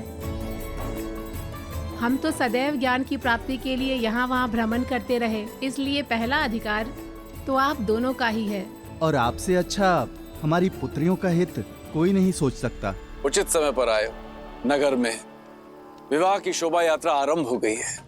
हम तो सदैव ज्ञान की प्राप्ति के लिए यहाँ वहाँ भ्रमण करते रहे, इसलिए पहला अधिकार तो आप दोनों का ही है। और आपसे अच्छा हमारी पुत्रियों का हित कोई नहीं सोच सकता। उचित समय पर आए। नगर में विवाह की शोभा यात्रा आरंभ हो गई है।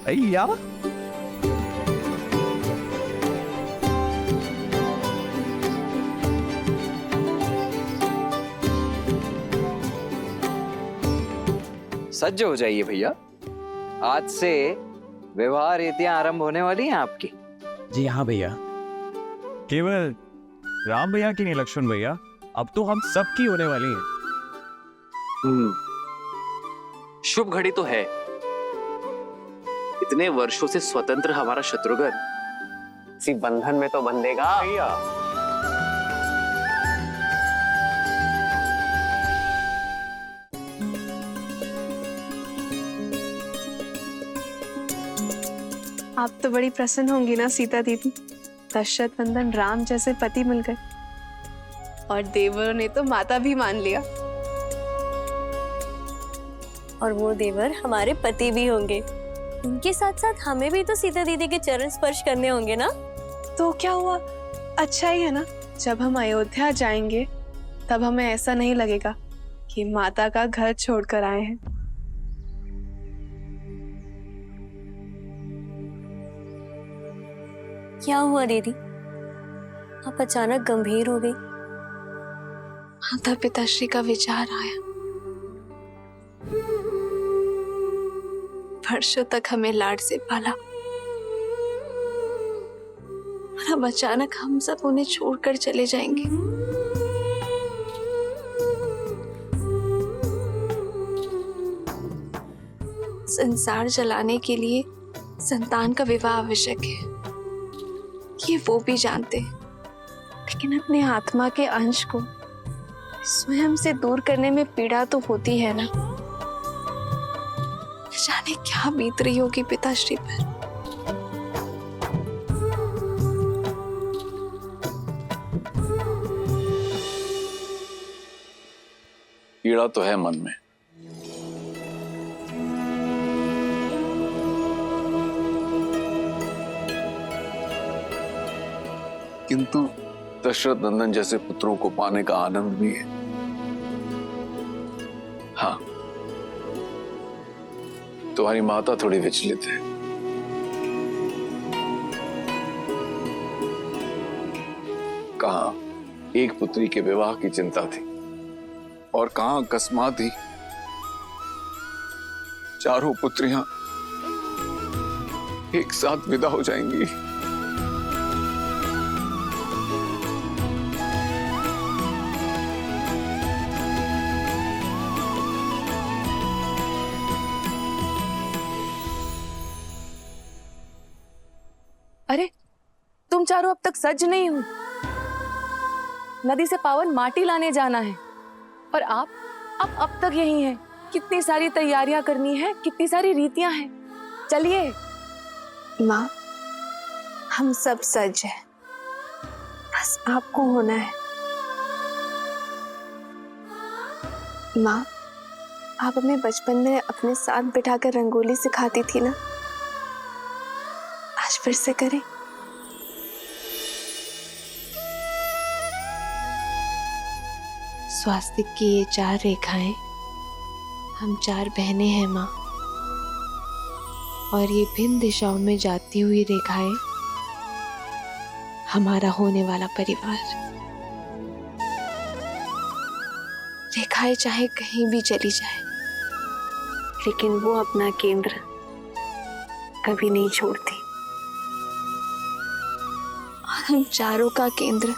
अय्या सज्ज हो जाइए भैया, आज से विवाह रीतियां आरंभ होने वाली हैं आपकी। जी हाँ भैया, केवल राम भैया की नहीं लक्ष्मण भैया, अब तो हम सब की होने वाली हैं। शुभ घड़ी तो है। इतने वर्षों से स्वतंत्र हमारा शत्रुघ्न इसी बंधन में तो बंधेगा। आप तो बड़ी प्रसन्न होंगी ना सीता दीदी, दशरथ नंदन राम जैसे पति मिल गए और देवरों ने तो माता भी मान लिया। और वो देवर हमारे पति भी होंगे। उनके साथ साथ हमें भी तो सीता दीदी के चरण स्पर्श करने होंगे ना। तो क्या हुआ, अच्छा ही है ना। जब हम अयोध्या जाएंगे तब हमें ऐसा नहीं लगेगा कि माता का घर छोड़कर आए हैं। क्या हुआ दीदी, आप अचानक गंभीर हो गई? माता पिताश्री का विचार आया। वर्षों तक हमें लाड से पाला और अब अचानक हम सब उन्हें छोड़कर चले जाएंगे। संसार चलाने के लिए संतान का विवाह आवश्यक है, ये वो भी जानते हैं, लेकिन अपने आत्मा के अंश को स्वयं से दूर करने में पीड़ा तो होती है ना। जाने क्या बीत रही होगी पिताश्री पर। पीड़ा तो है मन में, किंतु दशरथ नंदन जैसे पुत्रों को पाने का आनंद भी है। हाँ, तुम्हारी माता थोड़ी विचलित है। कहाँ एक पुत्री के विवाह की चिंता थी और कहाँ अकस्मात ही चारों पुत्रियां एक साथ विदा हो जाएंगी। अरे तुम चारों अब तक सज नहीं हो। नदी से पावन माटी लाने जाना है और आप अब तक यही हैं। कितनी सारी तैयारियां करनी है, कितनी सारी रीतियां हैं। चलिए। माँ, हम सब सज हैं, बस आपको होना है। माँ, आप हमें बचपन में अपने साथ बिठाकर रंगोली सिखाती थी ना, आज फिर से करें। स्वास्तिक की ये 4 रेखाएं, हम 4 बहनें हैं माँ, और ये भिन्न दिशाओं में जाती हुई रेखाएं हमारा होने वाला परिवार। रेखाएं चाहे कहीं भी चली जाए, लेकिन वो अपना केंद्र कभी नहीं छोड़ती। और हम चारों का केंद्र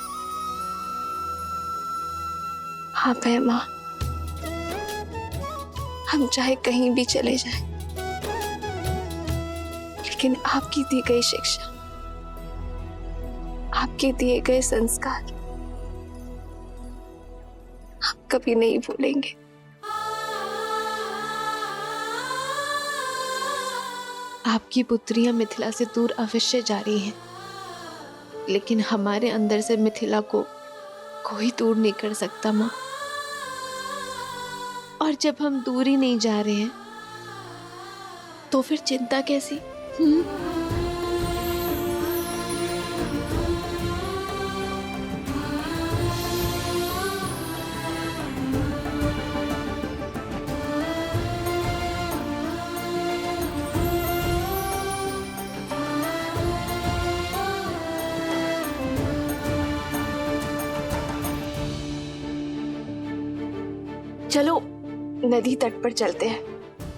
आप है माँ। हम चाहे कहीं भी चले जाएं, लेकिन आपकी दी गई शिक्षा, आपके दिए गए संस्कार हम कभी नहीं भूलेंगे। आपकी पुत्रियां मिथिला से दूर अवश्य जा रही हैं, लेकिन हमारे अंदर से मिथिला को कोई दूर नहीं कर सकता माँ। और जब हम दूर ही नहीं जा रहे हैं, तो फिर चिंता कैसी? चलो नदी तट पर चलते हैं।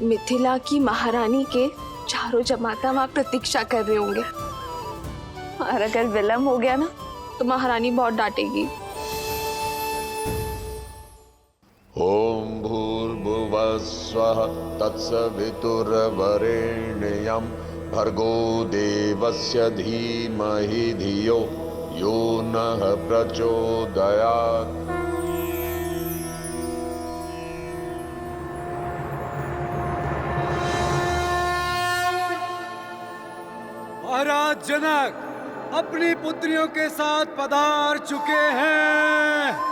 मिथिला की महारानी के चारों जमाता वहां प्रतीक्षा कर रहे होंगे, और अगर विलम्ब हो गया ना तो महारानी बहुत डांटेगी। ओम भूर्भुवः स्वः तत्सवितुर्वरेण्यं भर्गो देवस्य धीमहि धियो यो नः प्रचोदयात्। महाराज जनक अपनी पुत्रियों के साथ पधार चुके हैं।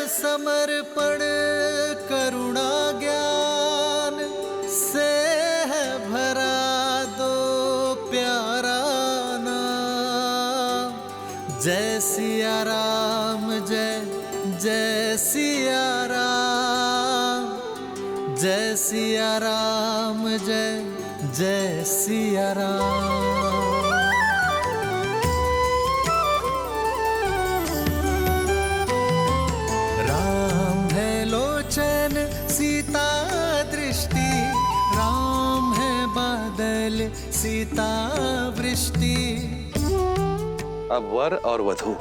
समर्पण करुणा ज्ञान से है भरा दो प्यारा नाम। जय सिया राम, जय जय सिया राम, जय सिया राम, जय जय सिया राम। सीता दृष्टि, राम है बादल सीता वृष्टि। अब वर और वधू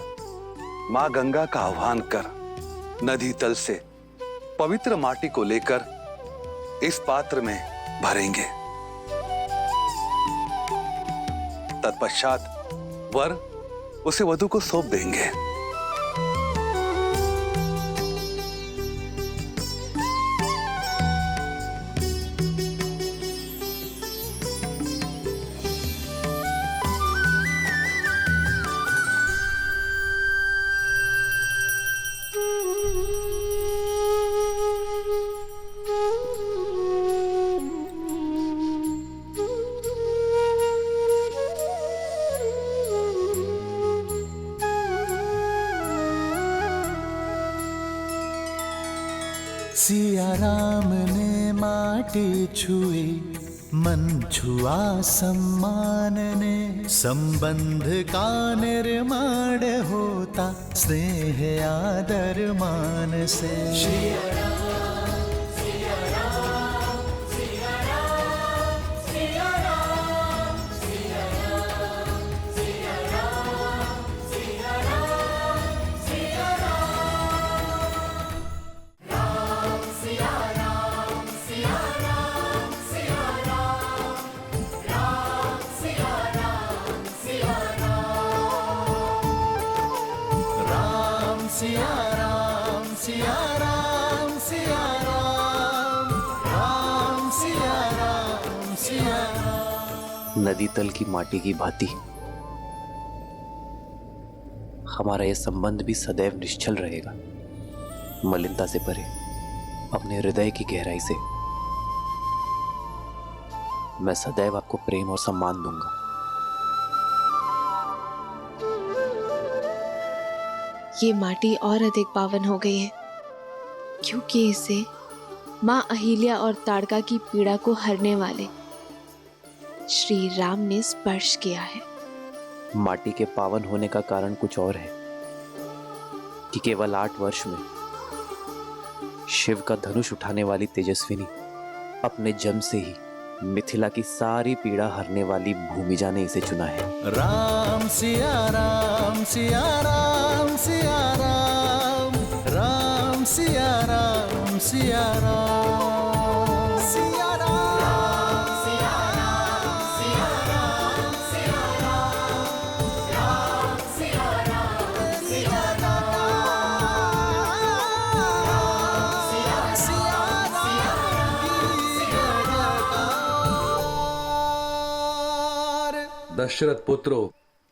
माँ गंगा का आह्वान कर नदी तल से पवित्र माटी को लेकर इस पात्र में भरेंगे। तत्पश्चात वर उसे वधू को सौंप देंगे। सिया राम ने माटी छुई, मन छुआ सम्मान ने। संबंध का निर्माण होता स्नेह आदर मान से। सिया राम, सिया राम, सिया राम, राम सिया राम, सिया राम। नदी तल की माटी की भांति हमारा यह संबंध भी सदैव निश्चल रहेगा, मलिनता से परे, अपने हृदय की गहराई से। मैं सदैव आपको प्रेम और सम्मान दूंगा। ये माटी और अधिक पावन हो गई है क्योंकि इसे माँ अहिल्या और ताड़का की पीड़ा को हरने वाले श्री राम ने स्पर्श किया है। माटी के पावन होने का कारण कुछ और है कि केवल 8 वर्ष में शिव का धनुष उठाने वाली तेजस्विनी अपने जन्म से ही मिथिला की सारी पीड़ा हरने वाली भूमिजा ने इसे चुना है। राम सिया राम, सिया राम, सिया राम, राम सिया राम, सिया राम, सिया राम, सिया राम, सिया राम, सिया राम, राम सिया राम, सिया दशरथ पुत्रो,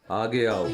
आगे आओ।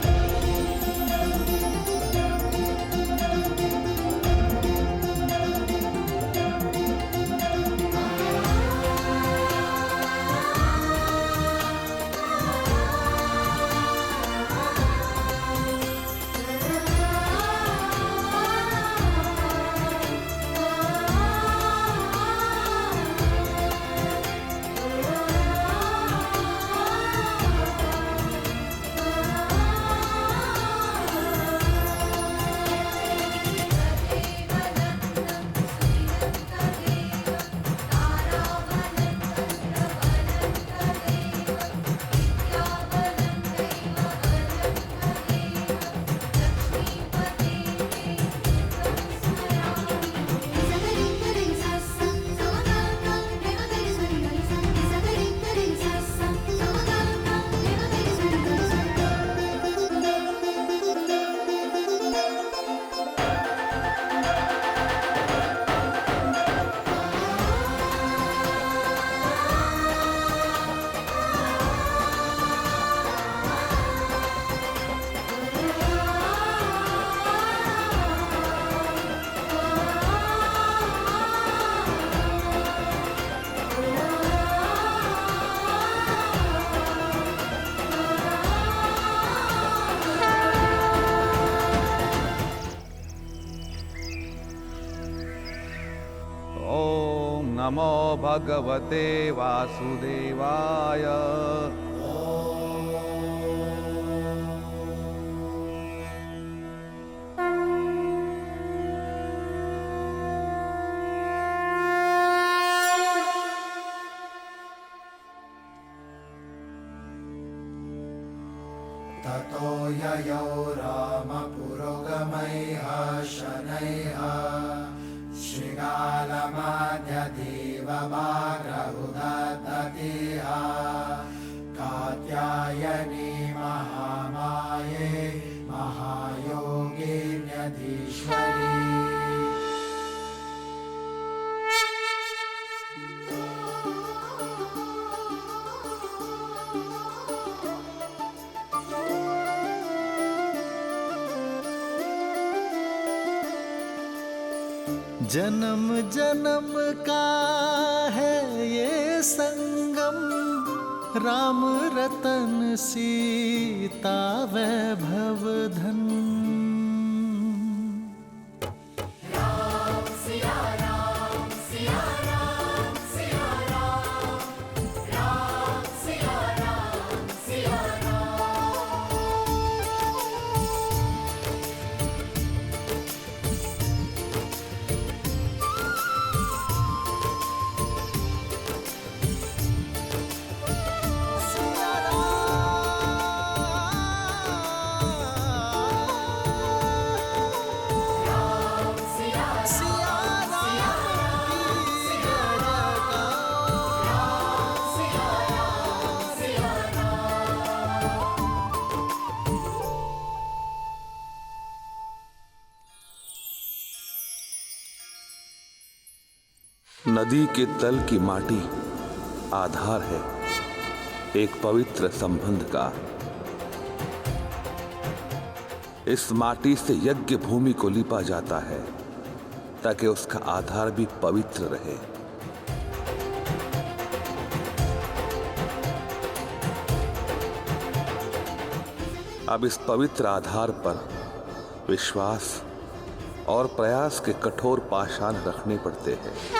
नमो भगवते वासुदेवाय। ततो ययौ रामपुरोगमैः शनैः शृगालमध्यदेवमाग्रहुदधतिः कात्यायनी महामाये महायोगिन्यधीश्वरी। जन्म जन्म का है ये संगम, राम रतन सीता वैभव धन। नदी के तल की माटी आधार है एक पवित्र संबंध का। इस माटी से यज्ञ भूमि को लीपा जाता है ताकि उसका आधार भी पवित्र रहे। अब इस पवित्र आधार पर विश्वास और प्रयास के कठोर पाषाण रखने पड़ते हैं।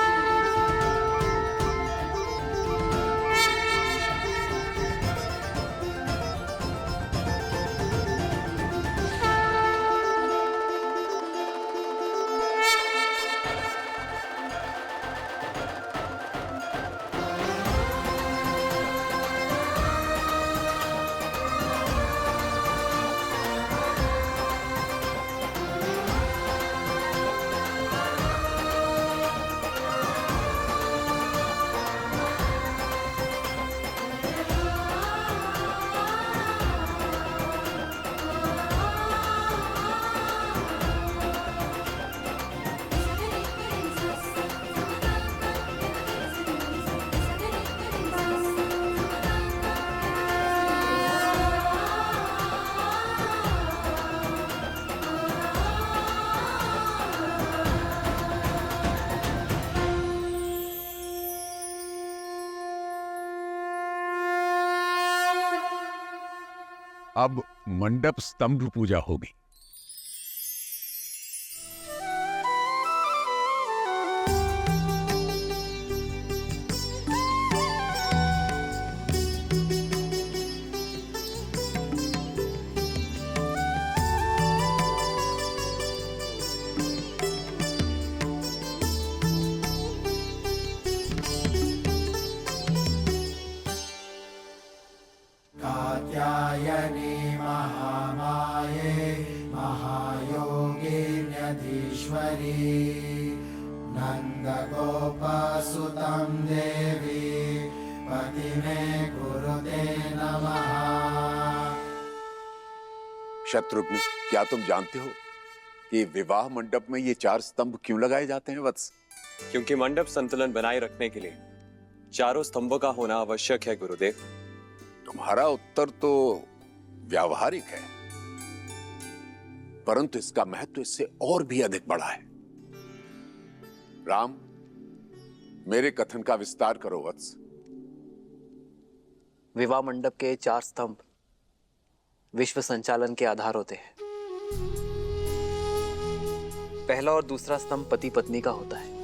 अब मंडप स्तंभ पूजा होगी। कात्यायनी महामाये महायोगिन्यधीश्वरी नन्दगोपसुतं देवी पतिमे कुरुते नमः। शत्रुघ्न, क्या तुम जानते हो कि विवाह मंडप में ये 4 स्तंभ क्यों लगाए जाते हैं वत्स? क्योंकि मंडप संतुलन बनाए रखने के लिए चारों स्तंभों का होना आवश्यक है गुरुदेव। तुम्हारा उत्तर तो व्यावहारिक है, परंतु इसका महत्व इससे और भी अधिक बड़ा है। राम, मेरे कथन का विस्तार करो वत्स। विवाह मंडप के 4 स्तंभ विश्व संचालन के आधार होते हैं। पहला और दूसरा स्तंभ पति पत्नी का होता है।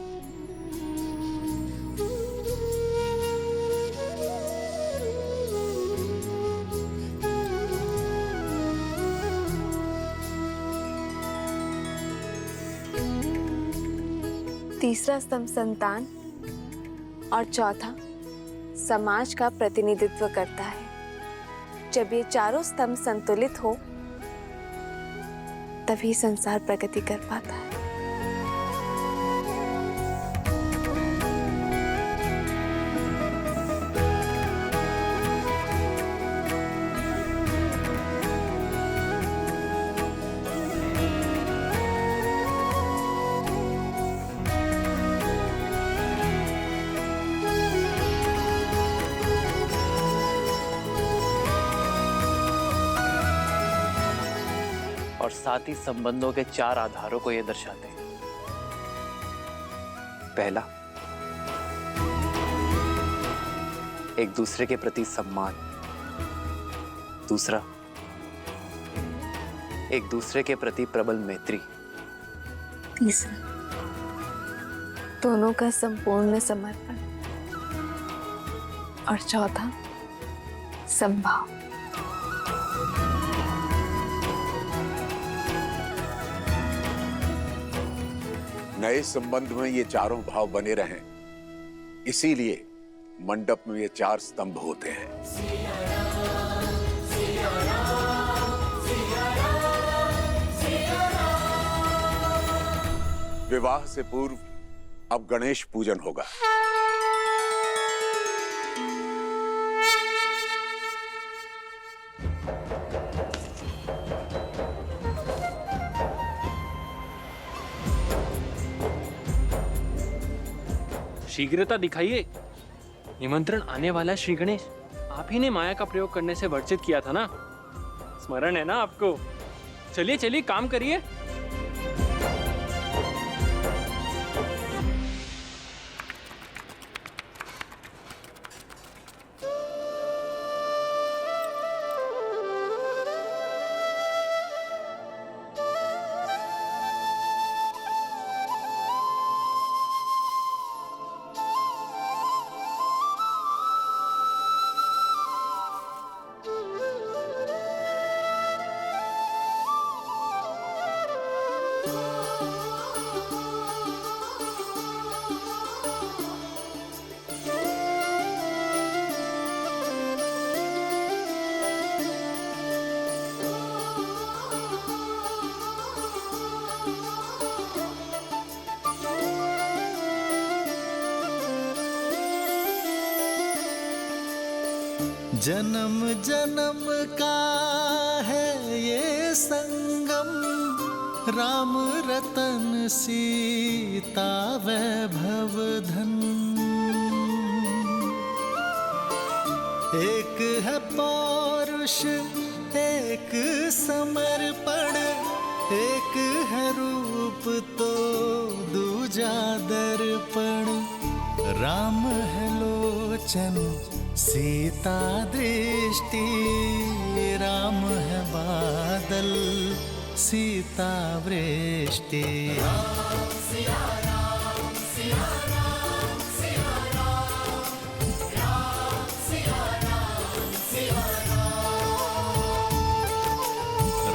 तीसरा स्तंभ संतान और चौथा समाज का प्रतिनिधित्व करता है। जब ये चारों स्तंभ संतुलित हो तभी संसार प्रगति कर पाता है। और साथ ही संबंधों के 4 आधारों को ये दर्शाते हैं। पहला, एक दूसरे के प्रति सम्मान। दूसरा, एक दूसरे के प्रति प्रबल मैत्री। तीसरा, दोनों का संपूर्ण समर्पण। और चौथा, संभाव। नए संबंध में ये चारों भाव बने रहें, इसीलिए मंडप में ये 4 स्तंभ होते हैं। विवाह से पूर्व अब गणेश पूजन होगा। शीघ्रता दिखाइए। निमंत्रण आने वाला श्री गणेश, आप ही ने माया का प्रयोग करने से वर्जित किया था ना? स्मरण है ना आपको? चलिए चलिए काम करिए। जन्म जन्म का है ये संगम, राम रतन सीता वैभव धन। एक है पौरुष एक समर्पण, एक है रूप तो दूजा दर्पण। राम है लोचन सीता दृष्टि, राम है बादल सीता वृष्टि। राम सिया राम सिया राम सिया राम, राम सिया राम सिया राम,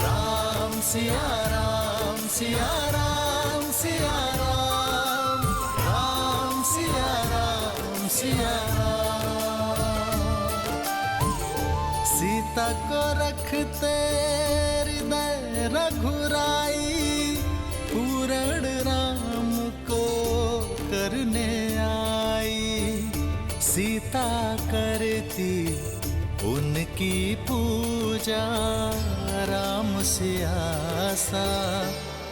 राम सिया राम सिया राम सिया राम, राम सिया राम सिया राम। सीता को रखते हृदय रघुराई, पूर्ण राम को करने आई। सीता करती उनकी पूजा, राम सिया सा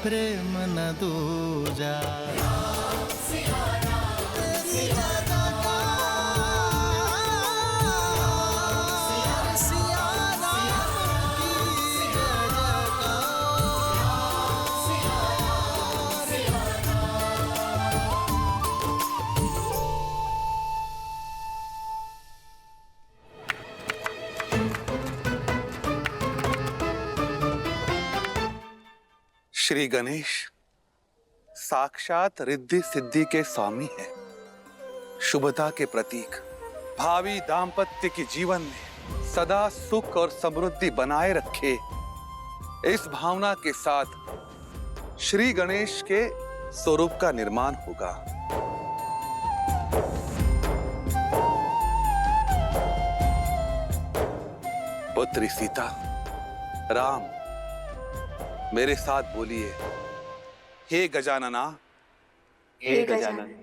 प्रेम न दूजा। राम सिया राम सिया श्री गणेश साक्षात रिद्धि सिद्धि के स्वामी है, शुभता के प्रतीक। भावी दाम्पत्य के जीवन में सदा सुख और समृद्धि बनाए रखे, इस भावना के साथ श्री गणेश के स्वरूप का निर्माण होगा। पुत्री सीता, राम मेरे साथ बोलिए, हे गजानना। हे गजानन,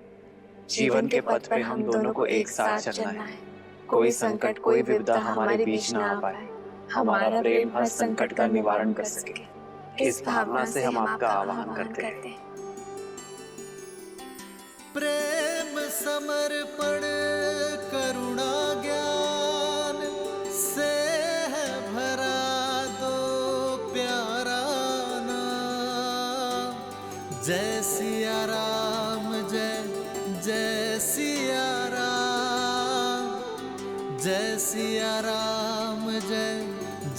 जीवन के पथ पे हम दोनों को एक साथ चलना है। कोई संकट कोई विपदा हमारे बीच ना आ पाए, हमारा प्रेम हर संकट का निवारण कर सके, इस भावना से हम आपका आह्वान करते हैं। प्रेम समर्पण करुणा ज्ञान से है भरा दो प्यारा नाम। जय सिया राम जय जय सिया राम, जय सिया राम जय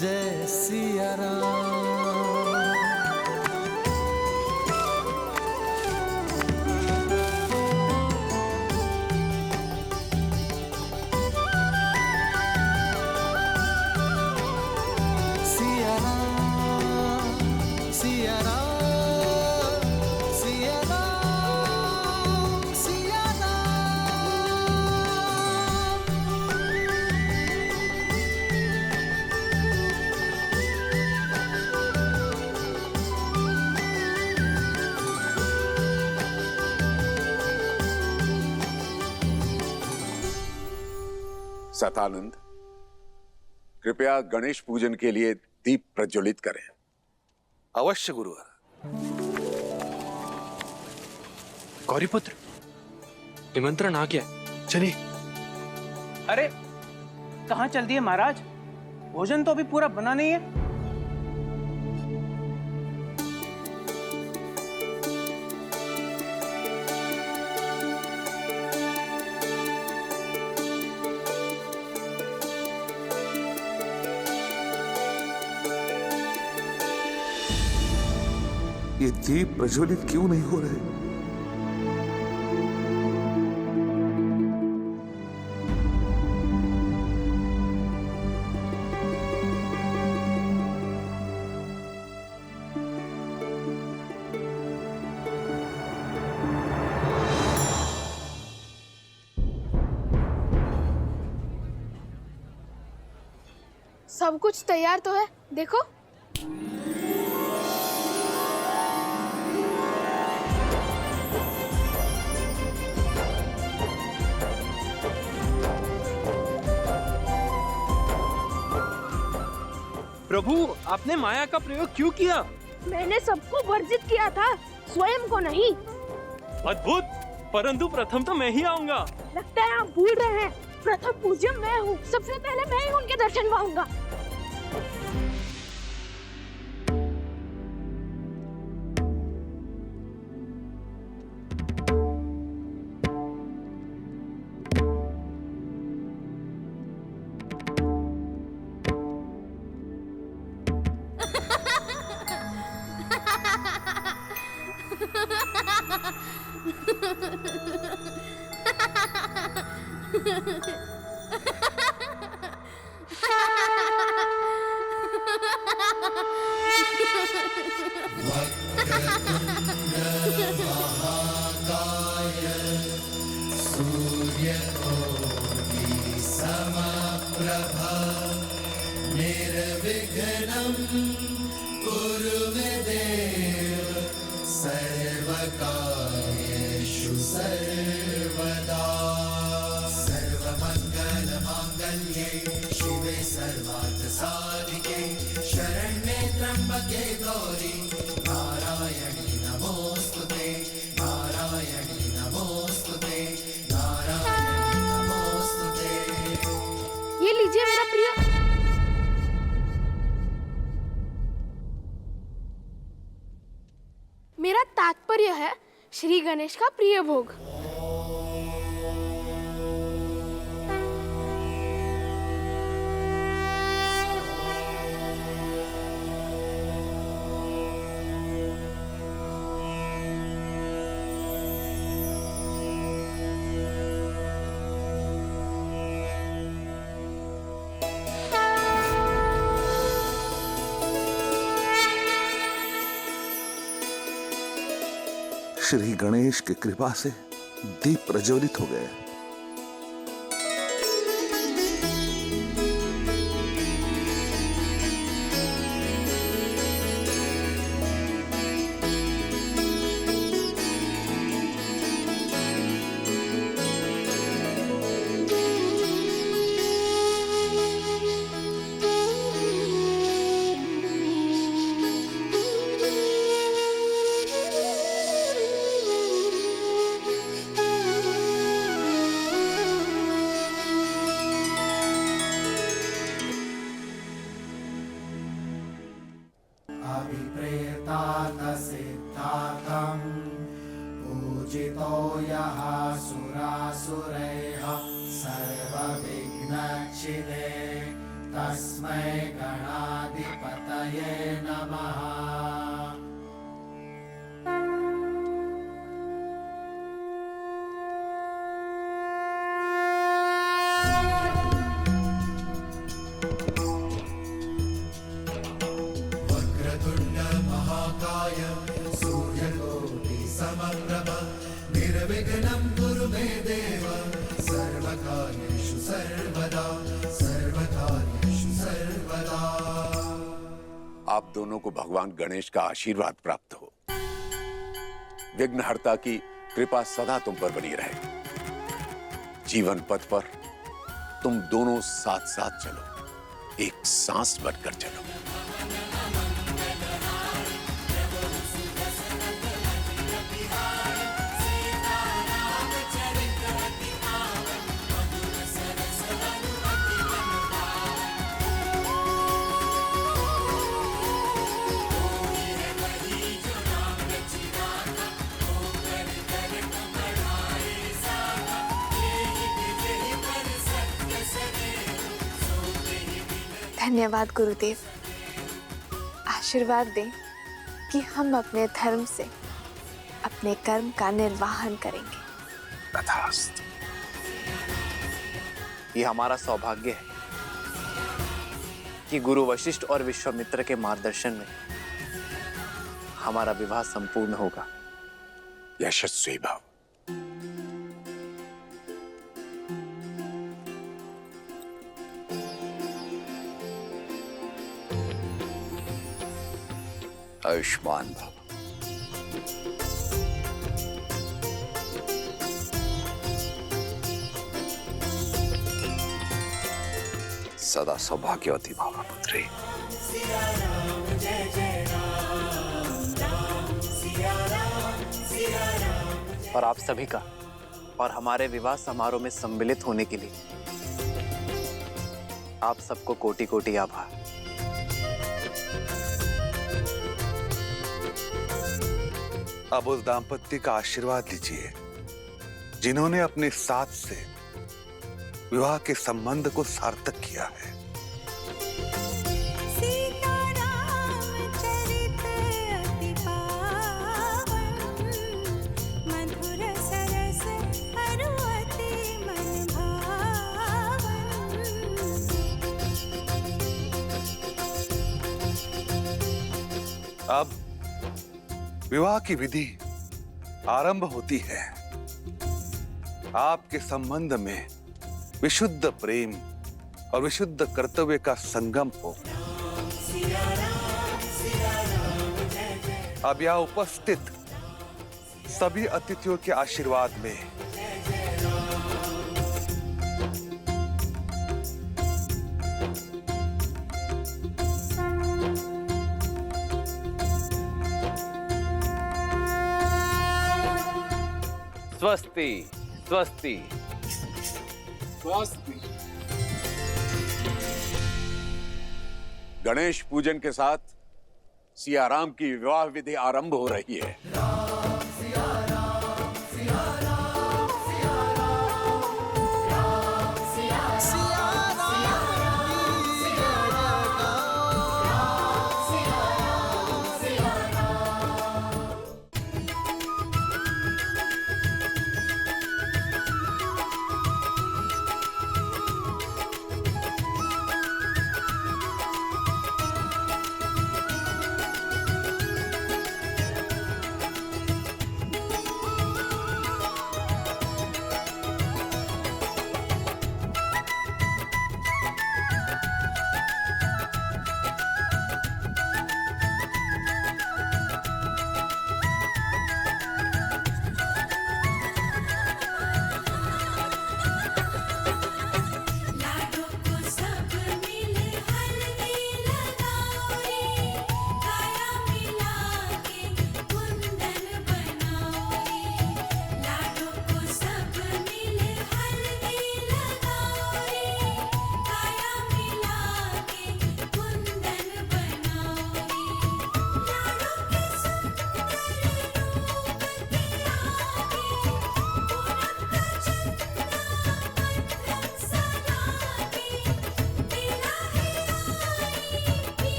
जय सिया राम। सिया राम सिया राम सिया राम सिया राम। सतानंद, कृपया गणेश पूजन के लिए दीप प्रज्वलित करें। अवश्य गुरुवर। गौरीपुत्र, निमंत्रण आ गया, चलिए। अरे कहाँ चल दिए महाराज? भोजन तो अभी पूरा बना नहीं है। ये दीप प्रज्वलित क्यों नहीं हो रहे? सब कुछ तैयार तो है, देखो। प्रभु, आपने माया का प्रयोग क्यों किया? मैंने सबको वर्जित किया था, स्वयं को नहीं। अद्भुत, परंतु प्रथम तो मैं ही आऊंगा। लगता है आप भूल रहे हैं, प्रथम पूज्य मैं हूँ। सबसे पहले मैं ही उनके दर्शन पाऊंगा। समप्रभा निर्विघ्नं कुरु मे देव सर्वकार्येषु सर्वदा सर्वमङ्गलमाङ्गल्ये शिवे सर्वार्थसाधिके शरण्ये त्र्यम्बके गौरी नारायणी नमोस्तुते नारायणी नमोस्तुते नारायणी नमोस्तुते। ये लीजिए मेरा प्रिय। मेरा तात्पर्य है श्री गणेश का प्रिय भोग। श्री गणेश की कृपा से दीप प्रज्वलित हो गए। सिद्धार्थं पूजितो यः सुरासुरैः सर्वविघ्नच्छिदे तस्मै गणाधिपतये नमः। वक्रतुण्ड महाकाय सूर्यकोटि समप्रभ निर्विघ्नं कुरु मे देव सर्वकार्येषु सर्वदा सर्वकार्येषु सर्वदा। आप दोनों को भगवान गणेश का आशीर्वाद प्राप्त हो। विघ्नहर्ता की कृपा सदा तुम पर बनी रहे। जीवन पथ पर तुम दोनों साथ साथ चलो, एक सांस बनकर चलो। धन्यवाद गुरुदेव। आशीर्वाद दें कि हम अपने धर्म से अपने कर्म का निर्वाहन करेंगे। तथास्तु। ये हमारा सौभाग्य है कि गुरु वशिष्ठ और विश्वामित्र के मार्गदर्शन में हमारा विवाह संपूर्ण होगा। यशस्वी भव। आयुष्मान भव। सदा सौभाग्यवती भव पुत्री। और आप सभी का और हमारे विवाह समारोह में सम्मिलित होने के लिए आप सबको कोटि कोटि आभार। अब उस दाम्पत्य का आशीर्वाद लीजिए जिन्होंने अपने साथ से विवाह के संबंध को सार्थक किया है। विवाह की विधि आरंभ होती है। आपके संबंध में विशुद्ध प्रेम और विशुद्ध कर्तव्य का संगम हो। अब यहाँ उपस्थित सभी अतिथियों के आशीर्वाद में स्वस्ति स्वस्ति स्वस्ति। गणेश पूजन के साथ सियाराम की विवाह विधि आरंभ हो रही है।